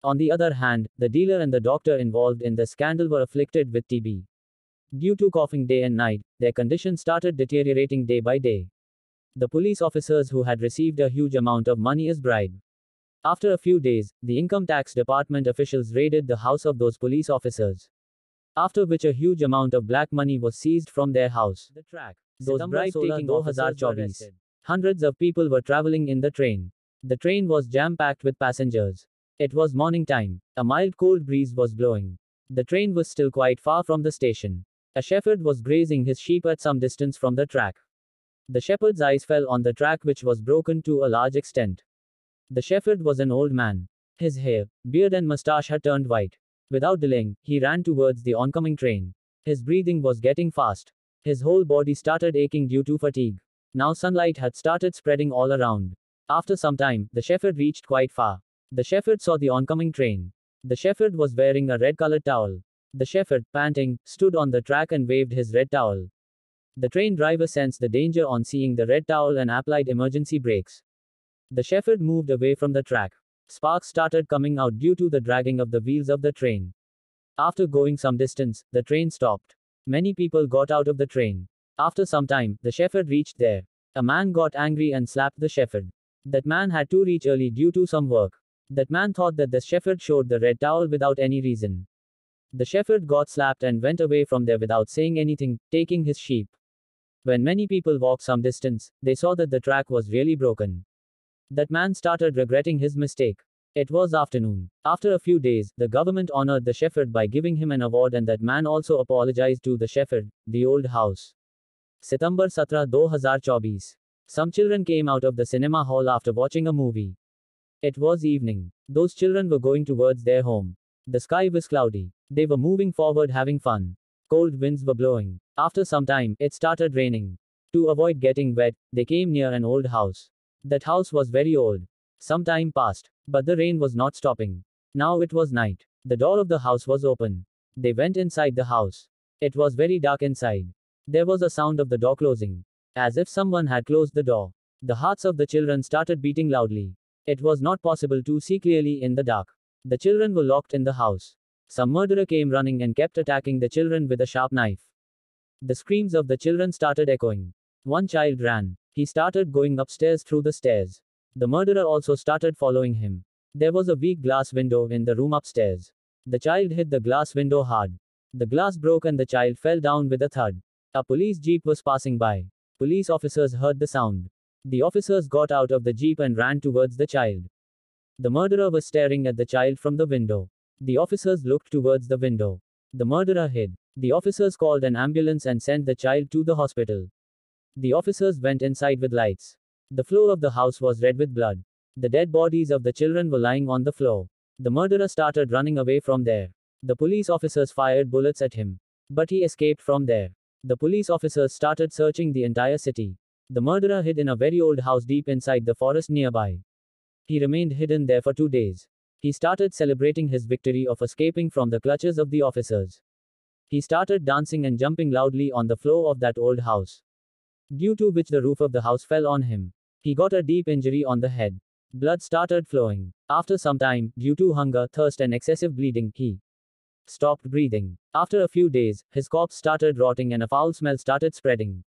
On the other hand, the dealer and the doctor involved in the scandal were afflicted with TB. Due to coughing day and night, their condition started deteriorating day by day. The police officers who had received a huge amount of money as bribe. After a few days, the income tax department officials raided the house of those police officers. After which a huge amount of black money was seized from their house. The track. Those bribe-taking officers were arrested. Hundreds of people were traveling in the train. The train was jam-packed with passengers. It was morning time. A mild cold breeze was blowing. The train was still quite far from the station. A shepherd was grazing his sheep at some distance from the track. The shepherd's eyes fell on the track, which was broken to a large extent. The shepherd was an old man. His hair, beard and mustache had turned white. Without delaying, he ran towards the oncoming train. His breathing was getting fast. His whole body started aching due to fatigue. Now sunlight had started spreading all around. After some time, the shepherd reached quite far. The shepherd saw the oncoming train. The shepherd was wearing a red-colored towel. The shepherd, panting, stood on the track and waved his red towel. The train driver sensed the danger on seeing the red towel and applied emergency brakes. The shepherd moved away from the track. Sparks started coming out due to the dragging of the wheels of the train. After going some distance, the train stopped. Many people got out of the train. After some time, the shepherd reached there. A man got angry and slapped the shepherd. That man had to reach early due to some work. That man thought that the shepherd showed the red towel without any reason. The shepherd got slapped and went away from there without saying anything, taking his sheep. When many people walked some distance, they saw that the track was really broken. That man started regretting his mistake. It was afternoon. After a few days, the government honored the shepherd by giving him an award, and that man also apologized to the shepherd. The old house. September 17, 2024. Some children came out of the cinema hall after watching a movie. It was evening. Those children were going towards their home. The sky was cloudy. They were moving forward having fun. Cold winds were blowing. After some time, it started raining. To avoid getting wet, they came near an old house. That house was very old. Some time passed, but the rain was not stopping. Now it was night. The door of the house was open. They went inside the house. It was very dark inside. There was a sound of the door closing. As if someone had closed the door. The hearts of the children started beating loudly. It was not possible to see clearly in the dark. The children were locked in the house. Some murderer came running and kept attacking the children with a sharp knife. The screams of the children started echoing. One child ran. He started going upstairs through the stairs. The murderer also started following him. There was a weak glass window in the room upstairs. The child hit the glass window hard. The glass broke and the child fell down with a thud. A police jeep was passing by. Police officers heard the sound. The officers got out of the jeep and ran towards the child. The murderer was staring at the child from the window. The officers looked towards the window. The murderer hid. The officers called an ambulance and sent the child to the hospital. The officers went inside with lights. The floor of the house was red with blood. The dead bodies of the children were lying on the floor. The murderer started running away from there. The police officers fired bullets at him. But he escaped from there. The police officers started searching the entire city. The murderer hid in a very old house deep inside the forest nearby. He remained hidden there for 2 days. He started celebrating his victory of escaping from the clutches of the officers. He started dancing and jumping loudly on the floor of that old house. Due to which the roof of the house fell on him. He got a deep injury on the head. Blood started flowing. After some time, due to hunger, thirst and excessive bleeding, he stopped breathing. After a few days, his corpse started rotting and a foul smell started spreading.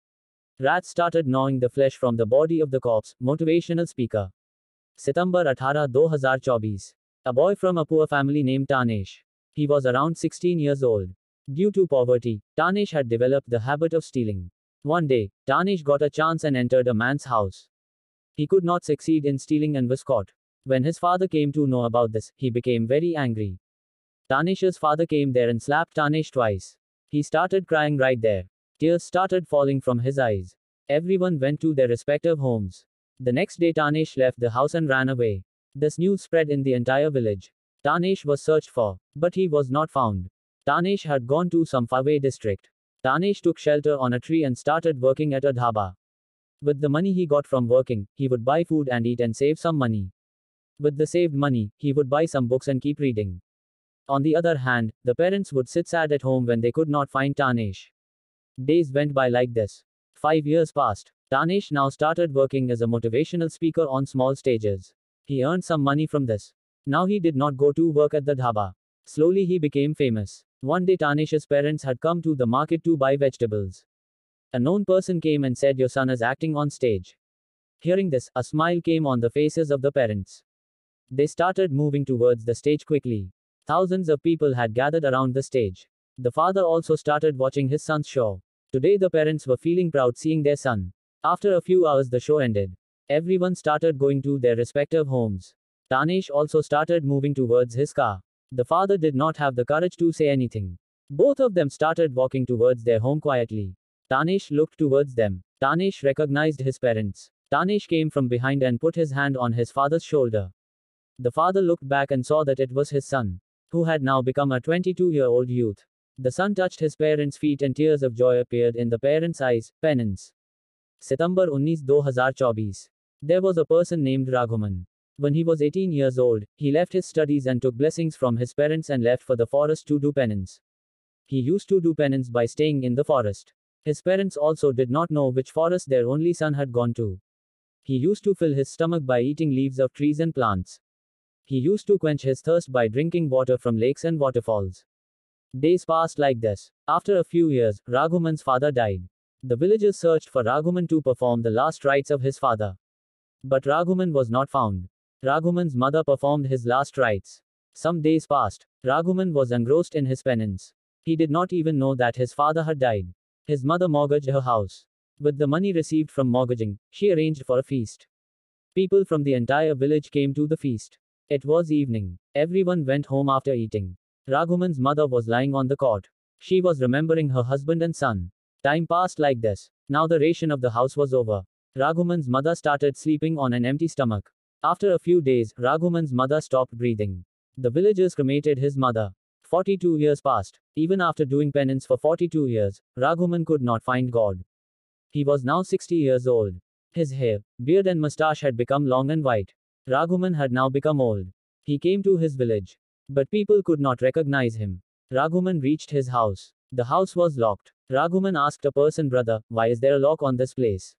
Rats started gnawing the flesh from the body of the corpse. Motivational speaker. September 18, 2024. A boy from a poor family named Tanesh. He was around 16 years old. Due to poverty, Tanesh had developed the habit of stealing. One day, Tanesh got a chance and entered a man's house. He could not succeed in stealing and was caught. When his father came to know about this, he became very angry. Tanesh's father came there and slapped Tanesh twice. He started crying right there. Tears started falling from his eyes. Everyone went to their respective homes. The next day, Tanesh left the house and ran away. This news spread in the entire village. Tanesh was searched for, but he was not found. Tanesh had gone to some faraway district. Tanesh took shelter on a tree and started working at a dhaba. With the money he got from working, he would buy food and eat and save some money. With the saved money, he would buy some books and keep reading. On the other hand, the parents would sit sad at home when they could not find Tanesh. Days went by like this. 5 years passed. Tanesh now started working as a motivational speaker on small stages. He earned some money from this. Now he did not go to work at the dhaba. Slowly he became famous. One day Tanesh's parents had come to the market to buy vegetables. A known person came and said, "Your son is acting on stage." Hearing this, a smile came on the faces of the parents. They started moving towards the stage quickly. Thousands of people had gathered around the stage. The father also started watching his son's show. Today the parents were feeling proud seeing their son. After a few hours the show ended. Everyone started going to their respective homes. Tanesh also started moving towards his car. The father did not have the courage to say anything. Both of them started walking towards their home quietly. Tanesh looked towards them. Tanesh recognized his parents. Tanesh came from behind and put his hand on his father's shoulder. The father looked back and saw that it was his son, who had now become a 22-year-old youth. The son touched his parents' feet and tears of joy appeared in the parents' eyes. Penance. September 19, 2024. There was a person named Raghuman. When he was 18 years old, he left his studies and took blessings from his parents and left for the forest to do penance. He used to do penance by staying in the forest. His parents also did not know which forest their only son had gone to. He used to fill his stomach by eating leaves of trees and plants. He used to quench his thirst by drinking water from lakes and waterfalls. Days passed like this. After a few years, Raghuman's father died. The villagers searched for Raghuman to perform the last rites of his father. But Raghuman was not found. Raghuman's mother performed his last rites. Some days passed. Raghuman was engrossed in his penance. He did not even know that his father had died. His mother mortgaged her house. With the money received from mortgaging, she arranged for a feast. People from the entire village came to the feast. It was evening. Everyone went home after eating. Raghuman's mother was lying on the cot. She was remembering her husband and son. Time passed like this. Now the ration of the house was over. Raghuman's mother started sleeping on an empty stomach. After a few days, Raghuman's mother stopped breathing. The villagers cremated his mother. 42 years passed. Even after doing penance for 42 years, Raghuman could not find God. He was now 60 years old. His hair, beard and mustache had become long and white. Raghuman had now become old. He came to his village. But people could not recognize him. Raghuman reached his house. The house was locked. Raghuman asked a person, "Brother, why is there a lock on this place?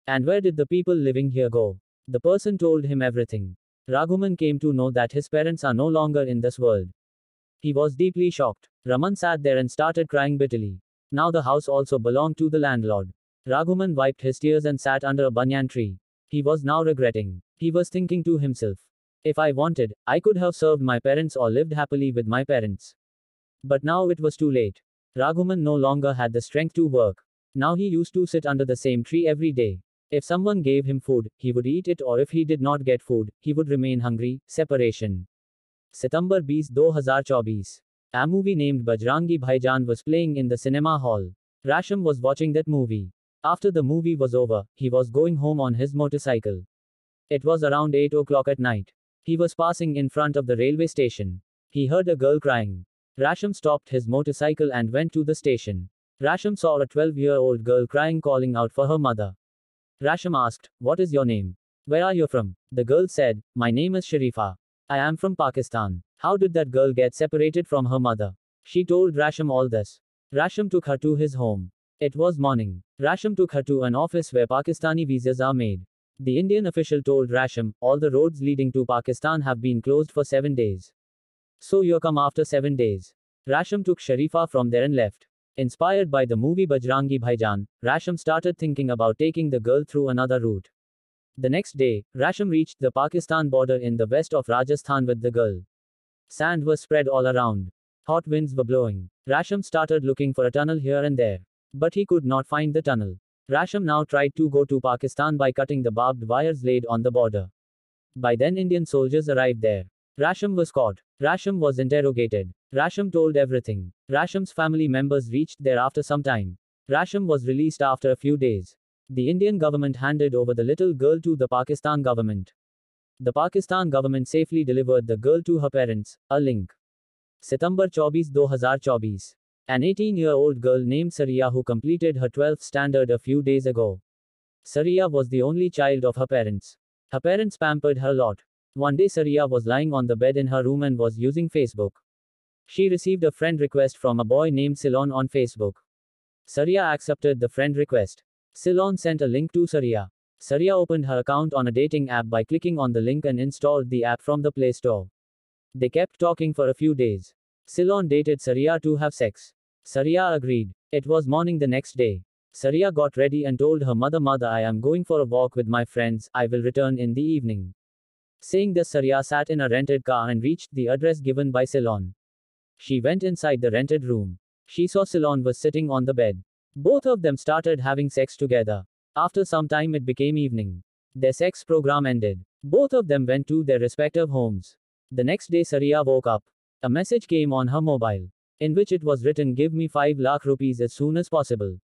And where did the people living here go?" The person told him everything. Raghuman came to know that his parents are no longer in this world. He was deeply shocked. Raman sat there and started crying bitterly. Now the house also belonged to the landlord. Raghuman wiped his tears and sat under a banyan tree. He was now regretting. He was thinking to himself, "If I wanted, I could have served my parents or lived happily with my parents. But now it was too late." Raghuman no longer had the strength to work. Now he used to sit under the same tree every day. If someone gave him food, he would eat it, or if he did not get food, he would remain hungry. Separation. September 20, 2024. A movie named Bajrangi Bhaijaan was playing in the cinema hall. Rasham was watching that movie. After the movie was over, he was going home on his motorcycle. It was around 8 o'clock at night. He was passing in front of the railway station. He heard a girl crying. Rasham stopped his motorcycle and went to the station. Rasham saw a 12-year-old girl crying, calling out for her mother. Rasham asked, "What is your name? Where are you from?" The girl said, "My name is Sharifa. I am from Pakistan." How did that girl get separated from her mother? She told Rasham all this. Rasham took her to his home. It was morning. Rasham took her to an office where Pakistani visas are made. The Indian official told Rasham, "All the roads leading to Pakistan have been closed for 7 days. So you come after 7 days." Rasham took Sharifa from there and left. Inspired by the movie Bajrangi Bhaijaan, Rasham started thinking about taking the girl through another route. The next day, Rasham reached the Pakistan border in the west of Rajasthan with the girl. Sand was spread all around. Hot winds were blowing. Rasham started looking for a tunnel here and there. But he could not find the tunnel. Rasham now tried to go to Pakistan by cutting the barbed wires laid on the border. By then Indian soldiers arrived there. Rasham was caught. Rasham was interrogated. Rasham told everything. Rasham's family members reached there after some time. Rasham was released after a few days. The Indian government handed over the little girl to the Pakistan government. The Pakistan government safely delivered the girl to her parents. A link. September 24, 2024. An 18-year-old girl named Sariya who completed her 12th standard a few days ago. Sariya was the only child of her parents. Her parents pampered her a lot. One day Sariya was lying on the bed in her room and was using Facebook. She received a friend request from a boy named Silon on Facebook. Sariya accepted the friend request. Silon sent a link to Sariya. Sariya opened her account on a dating app by clicking on the link and installed the app from the Play Store. They kept talking for a few days. Silon dated Sariya to have sex. Sariya agreed. It was morning the next day. Sariya got ready and told her mother, I am going for a walk with my friends, I will return in the evening. Saying this, Sariya sat in a rented car and reached the address given by Silon. She went inside the rented room. She saw Silon was sitting on the bed. Both of them started having sex together. After some time it became evening. Their sex program ended. Both of them went to their respective homes. The next day Sariya woke up. A message came on her mobile, in which it was written, give me 5 lakh rupees as soon as possible.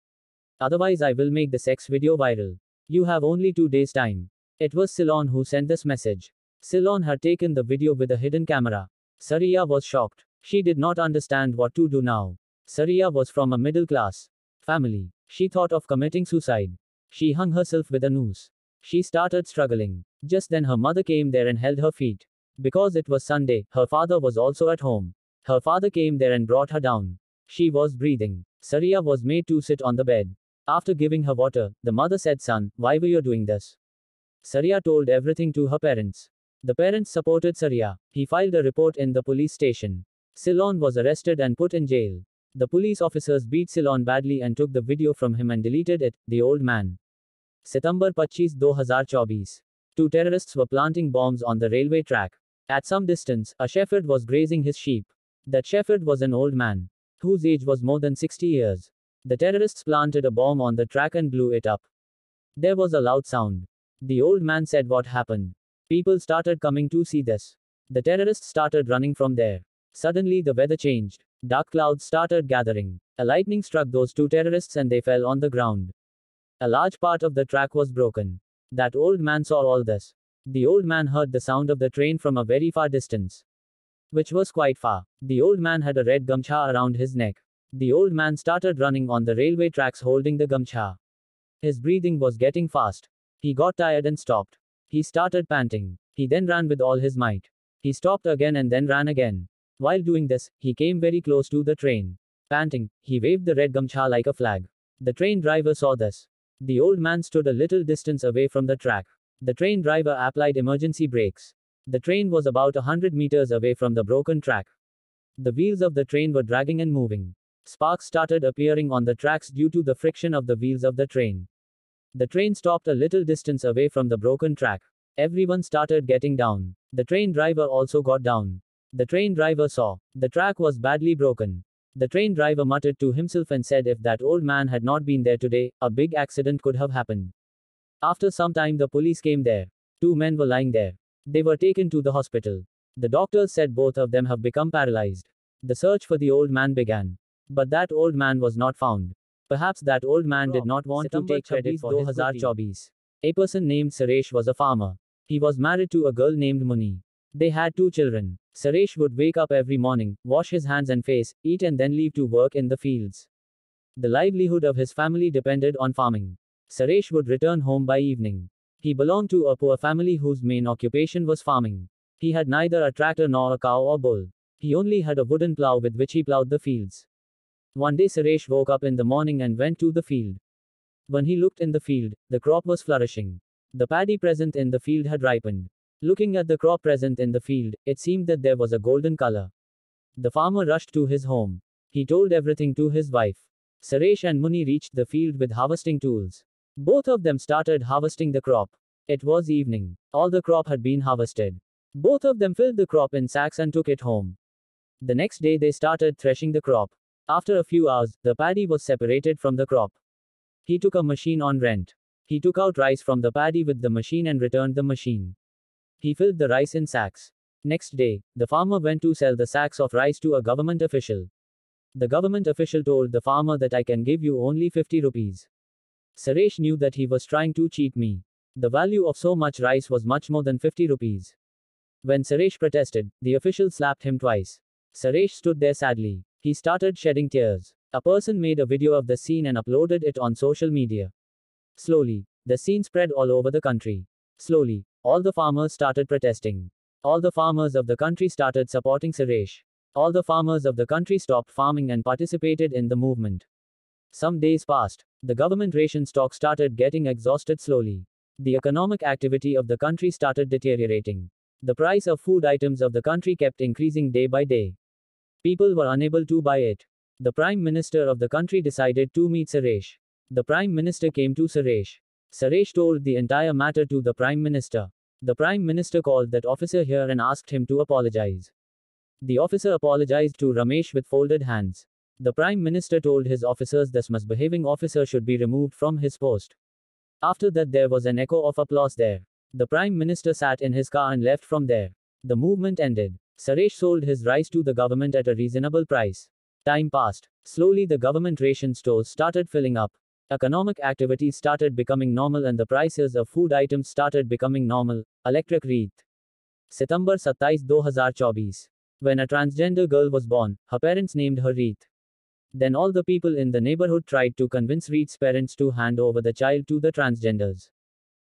Otherwise I will make the sex video viral. You have only 2 days time. It was Silon who sent this message. Silon had taken the video with a hidden camera. Sariya was shocked. She did not understand what to do now. Sariya was from a middle class family. She thought of committing suicide. She hung herself with a noose. She started struggling. Just then her mother came there and held her feet. Because it was Sunday, her father was also at home. Her father came there and brought her down. She was breathing. Sariya was made to sit on the bed. After giving her water, the mother said, son, why were you doing this? Sariya told everything to her parents. The parents supported Sariya. He filed a report in the police station. Silon was arrested and put in jail. The police officers beat Silon badly and took the video from him and deleted it. The old man. September 25, 2024. 2 terrorists were planting bombs on the railway track. At some distance, a shepherd was grazing his sheep. That shepherd was an old man, whose age was more than 60 years. The terrorists planted a bomb on the track and blew it up. There was a loud sound. The old man said, what happened? People started coming to see this. The terrorists started running from there. Suddenly the weather changed. Dark clouds started gathering. A lightning struck those 2 terrorists and they fell on the ground. A large part of the track was broken. That old man saw all this. The old man heard the sound of the train from a very far distance, which was quite far. The old man had a red gamcha around his neck. The old man started running on the railway tracks holding the gamcha. His breathing was getting fast. He got tired and stopped. He started panting. He then ran with all his might. He stopped again and then ran again. While doing this, he came very close to the train. Panting, he waved the red gamcha like a flag. The train driver saw this. The old man stood a little distance away from the track. The train driver applied emergency brakes. The train was about 100 meters away from the broken track. The wheels of the train were dragging and moving. Sparks started appearing on the tracks due to the friction of the wheels of the train. The train stopped a little distance away from the broken track. Everyone started getting down. The train driver also got down. The train driver saw the track was badly broken. The train driver muttered to himself and said, if that old man had not been there today, a big accident could have happened. After some time the police came there. 2 men were lying there. They were taken to the hospital. The doctors said both of them have become paralyzed. The search for the old man began. But that old man was not found. Perhaps that old man did not want to take credit for his good deeds. A person named Suresh was a farmer. He was married to a girl named Muni. They had 2 children. Suresh would wake up every morning, wash his hands and face, eat and then leave to work in the fields. The livelihood of his family depended on farming. Suresh would return home by evening. He belonged to a poor family whose main occupation was farming. He had neither a tractor nor a cow or bull. He only had a wooden plow with which he plowed the fields. One day Suresh woke up in the morning and went to the field. When he looked in the field, the crop was flourishing. The paddy present in the field had ripened. Looking at the crop present in the field, it seemed that there was a golden color. The farmer rushed to his home. He told everything to his wife. Suresh and Muni reached the field with harvesting tools. Both of them started harvesting the crop. It was evening. All the crop had been harvested. Both of them filled the crop in sacks and took it home. The next day they started threshing the crop. After a few hours, the paddy was separated from the crop. He took a machine on rent. He took out rice from the paddy with the machine and returned the machine. He filled the rice in sacks. Next day, the farmer went to sell the sacks of rice to a government official. The government official told the farmer that I can give you only 50 rupees. Suresh knew that he was trying to cheat me. The value of so much rice was much more than 50 rupees. When Suresh protested, the official slapped him twice. Suresh stood there sadly. He started shedding tears. A person made a video of the scene and uploaded it on social media. Slowly, the scene spread all over the country. Slowly, all the farmers started protesting. All the farmers of the country started supporting Suresh. All the farmers of the country stopped farming and participated in the movement. Some days passed. The government ration stock started getting exhausted slowly. The economic activity of the country started deteriorating. The price of food items of the country kept increasing day by day. People were unable to buy it. The Prime Minister of the country decided to meet Suresh. The Prime Minister came to Suresh. Suresh told the entire matter to the Prime Minister. The Prime Minister called that officer here and asked him to apologize. The officer apologized to Ramesh with folded hands. The Prime Minister told his officers this misbehaving officer should be removed from his post. After that, there was an echo of applause there. The Prime Minister sat in his car and left from there. The movement ended. Suresh sold his rice to the government at a reasonable price. Time passed. Slowly, the government ration stores started filling up. Economic activities started becoming normal and the prices of food items started becoming normal. Electric Reet. September 27, 2024. When a transgender girl was born, her parents named her Reet. Then all the people in the neighborhood tried to convince Reet's parents to hand over the child to the transgenders.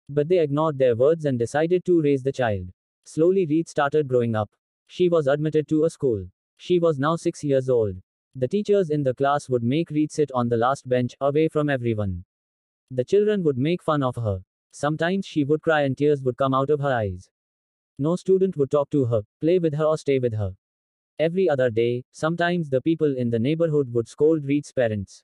But they ignored their words and decided to raise the child. Slowly, Reet started growing up. She was admitted to a school. She was now 6 years old. The teachers in the class would make Reet sit on the last bench, away from everyone. The children would make fun of her. Sometimes she would cry and tears would come out of her eyes. No student would talk to her, play with her or stay with her. Every other day, sometimes the people in the neighborhood would scold Reet's parents.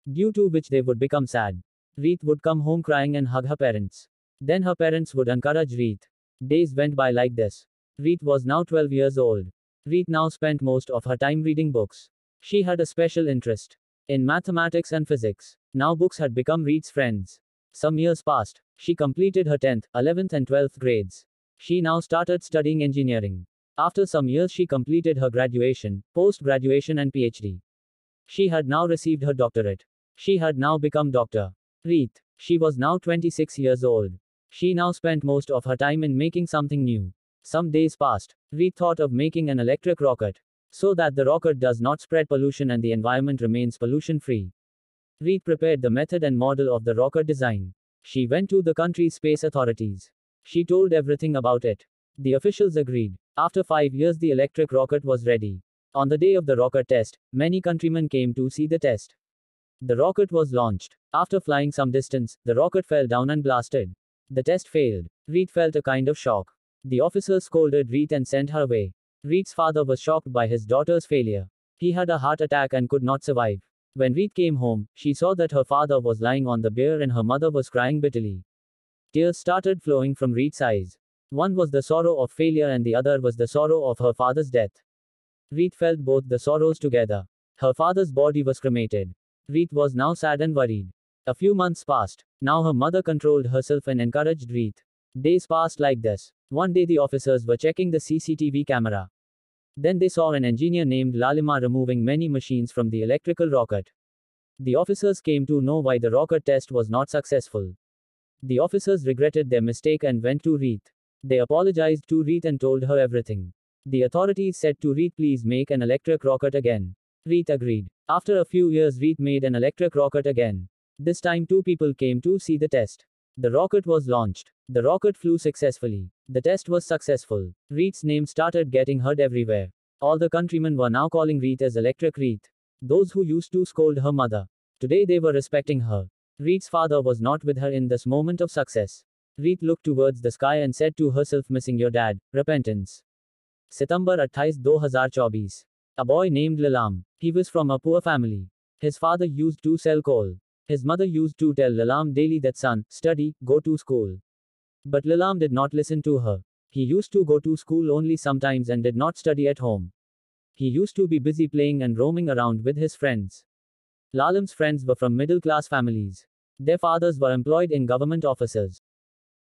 Due to which they would become sad. Reet would come home crying and hug her parents. Then her parents would encourage Reet. Days went by like this. Reet was now 12 years old. Reet now spent most of her time reading books. She had a special interest in mathematics and physics. Now books had become Reet's friends. Some years passed. She completed her 10th, 11th and 12th grades. She now started studying engineering. After some years she completed her graduation, post-graduation and PhD. She had now received her doctorate. She had now become Dr. Reet. She was now 26 years old. She now spent most of her time in making something new. Some days passed. Reet thought of making an electric rocket, so that the rocket does not spread pollution and the environment remains pollution-free. Reet prepared the method and model of the rocket design. She went to the country's space authorities. She told everything about it. The officials agreed. After 5 years, the electric rocket was ready. On the day of the rocket test, many countrymen came to see the test. The rocket was launched. After flying some distance, the rocket fell down and blasted. The test failed. Reet felt a kind of shock. The officers scolded Reet and sent her away. Reet's father was shocked by his daughter's failure. He had a heart attack and could not survive. When Reet came home, she saw that her father was lying on the bed and her mother was crying bitterly. Tears started flowing from Reet's eyes. One was the sorrow of failure and the other was the sorrow of her father's death. Reet felt both the sorrows together. Her father's body was cremated. Reet was now sad and worried. A few months passed. Now her mother controlled herself and encouraged Reet. Days passed like this. One day the officers were checking the CCTV camera. Then they saw an engineer named Lalima removing many machines from the electrical rocket. The officers came to know why the rocket test was not successful. The officers regretted their mistake and went to Reet. They apologized to Reet and told her everything. The authorities said to Reet, please make an electric rocket again. Reet agreed. After a few years, Reet made an electric rocket again. This time 2 people came to see the test. The rocket was launched. The rocket flew successfully. The test was successful. Reet's name started getting heard everywhere. All the countrymen were now calling Reet as Electric Reet. Those who used to scold her mother, today they were respecting her. Reet's father was not with her in this moment of success. Reet looked towards the sky and said to herself, missing your dad, repentance. September 28, 2024. A boy named Lalam. He was from a poor family. His father used to sell coal. His mother used to tell Lalam daily that son, study, go to school. But Lalam did not listen to her. He used to go to school only sometimes and did not study at home. He used to be busy playing and roaming around with his friends. Lalam's friends were from middle-class families. Their fathers were employed in government offices.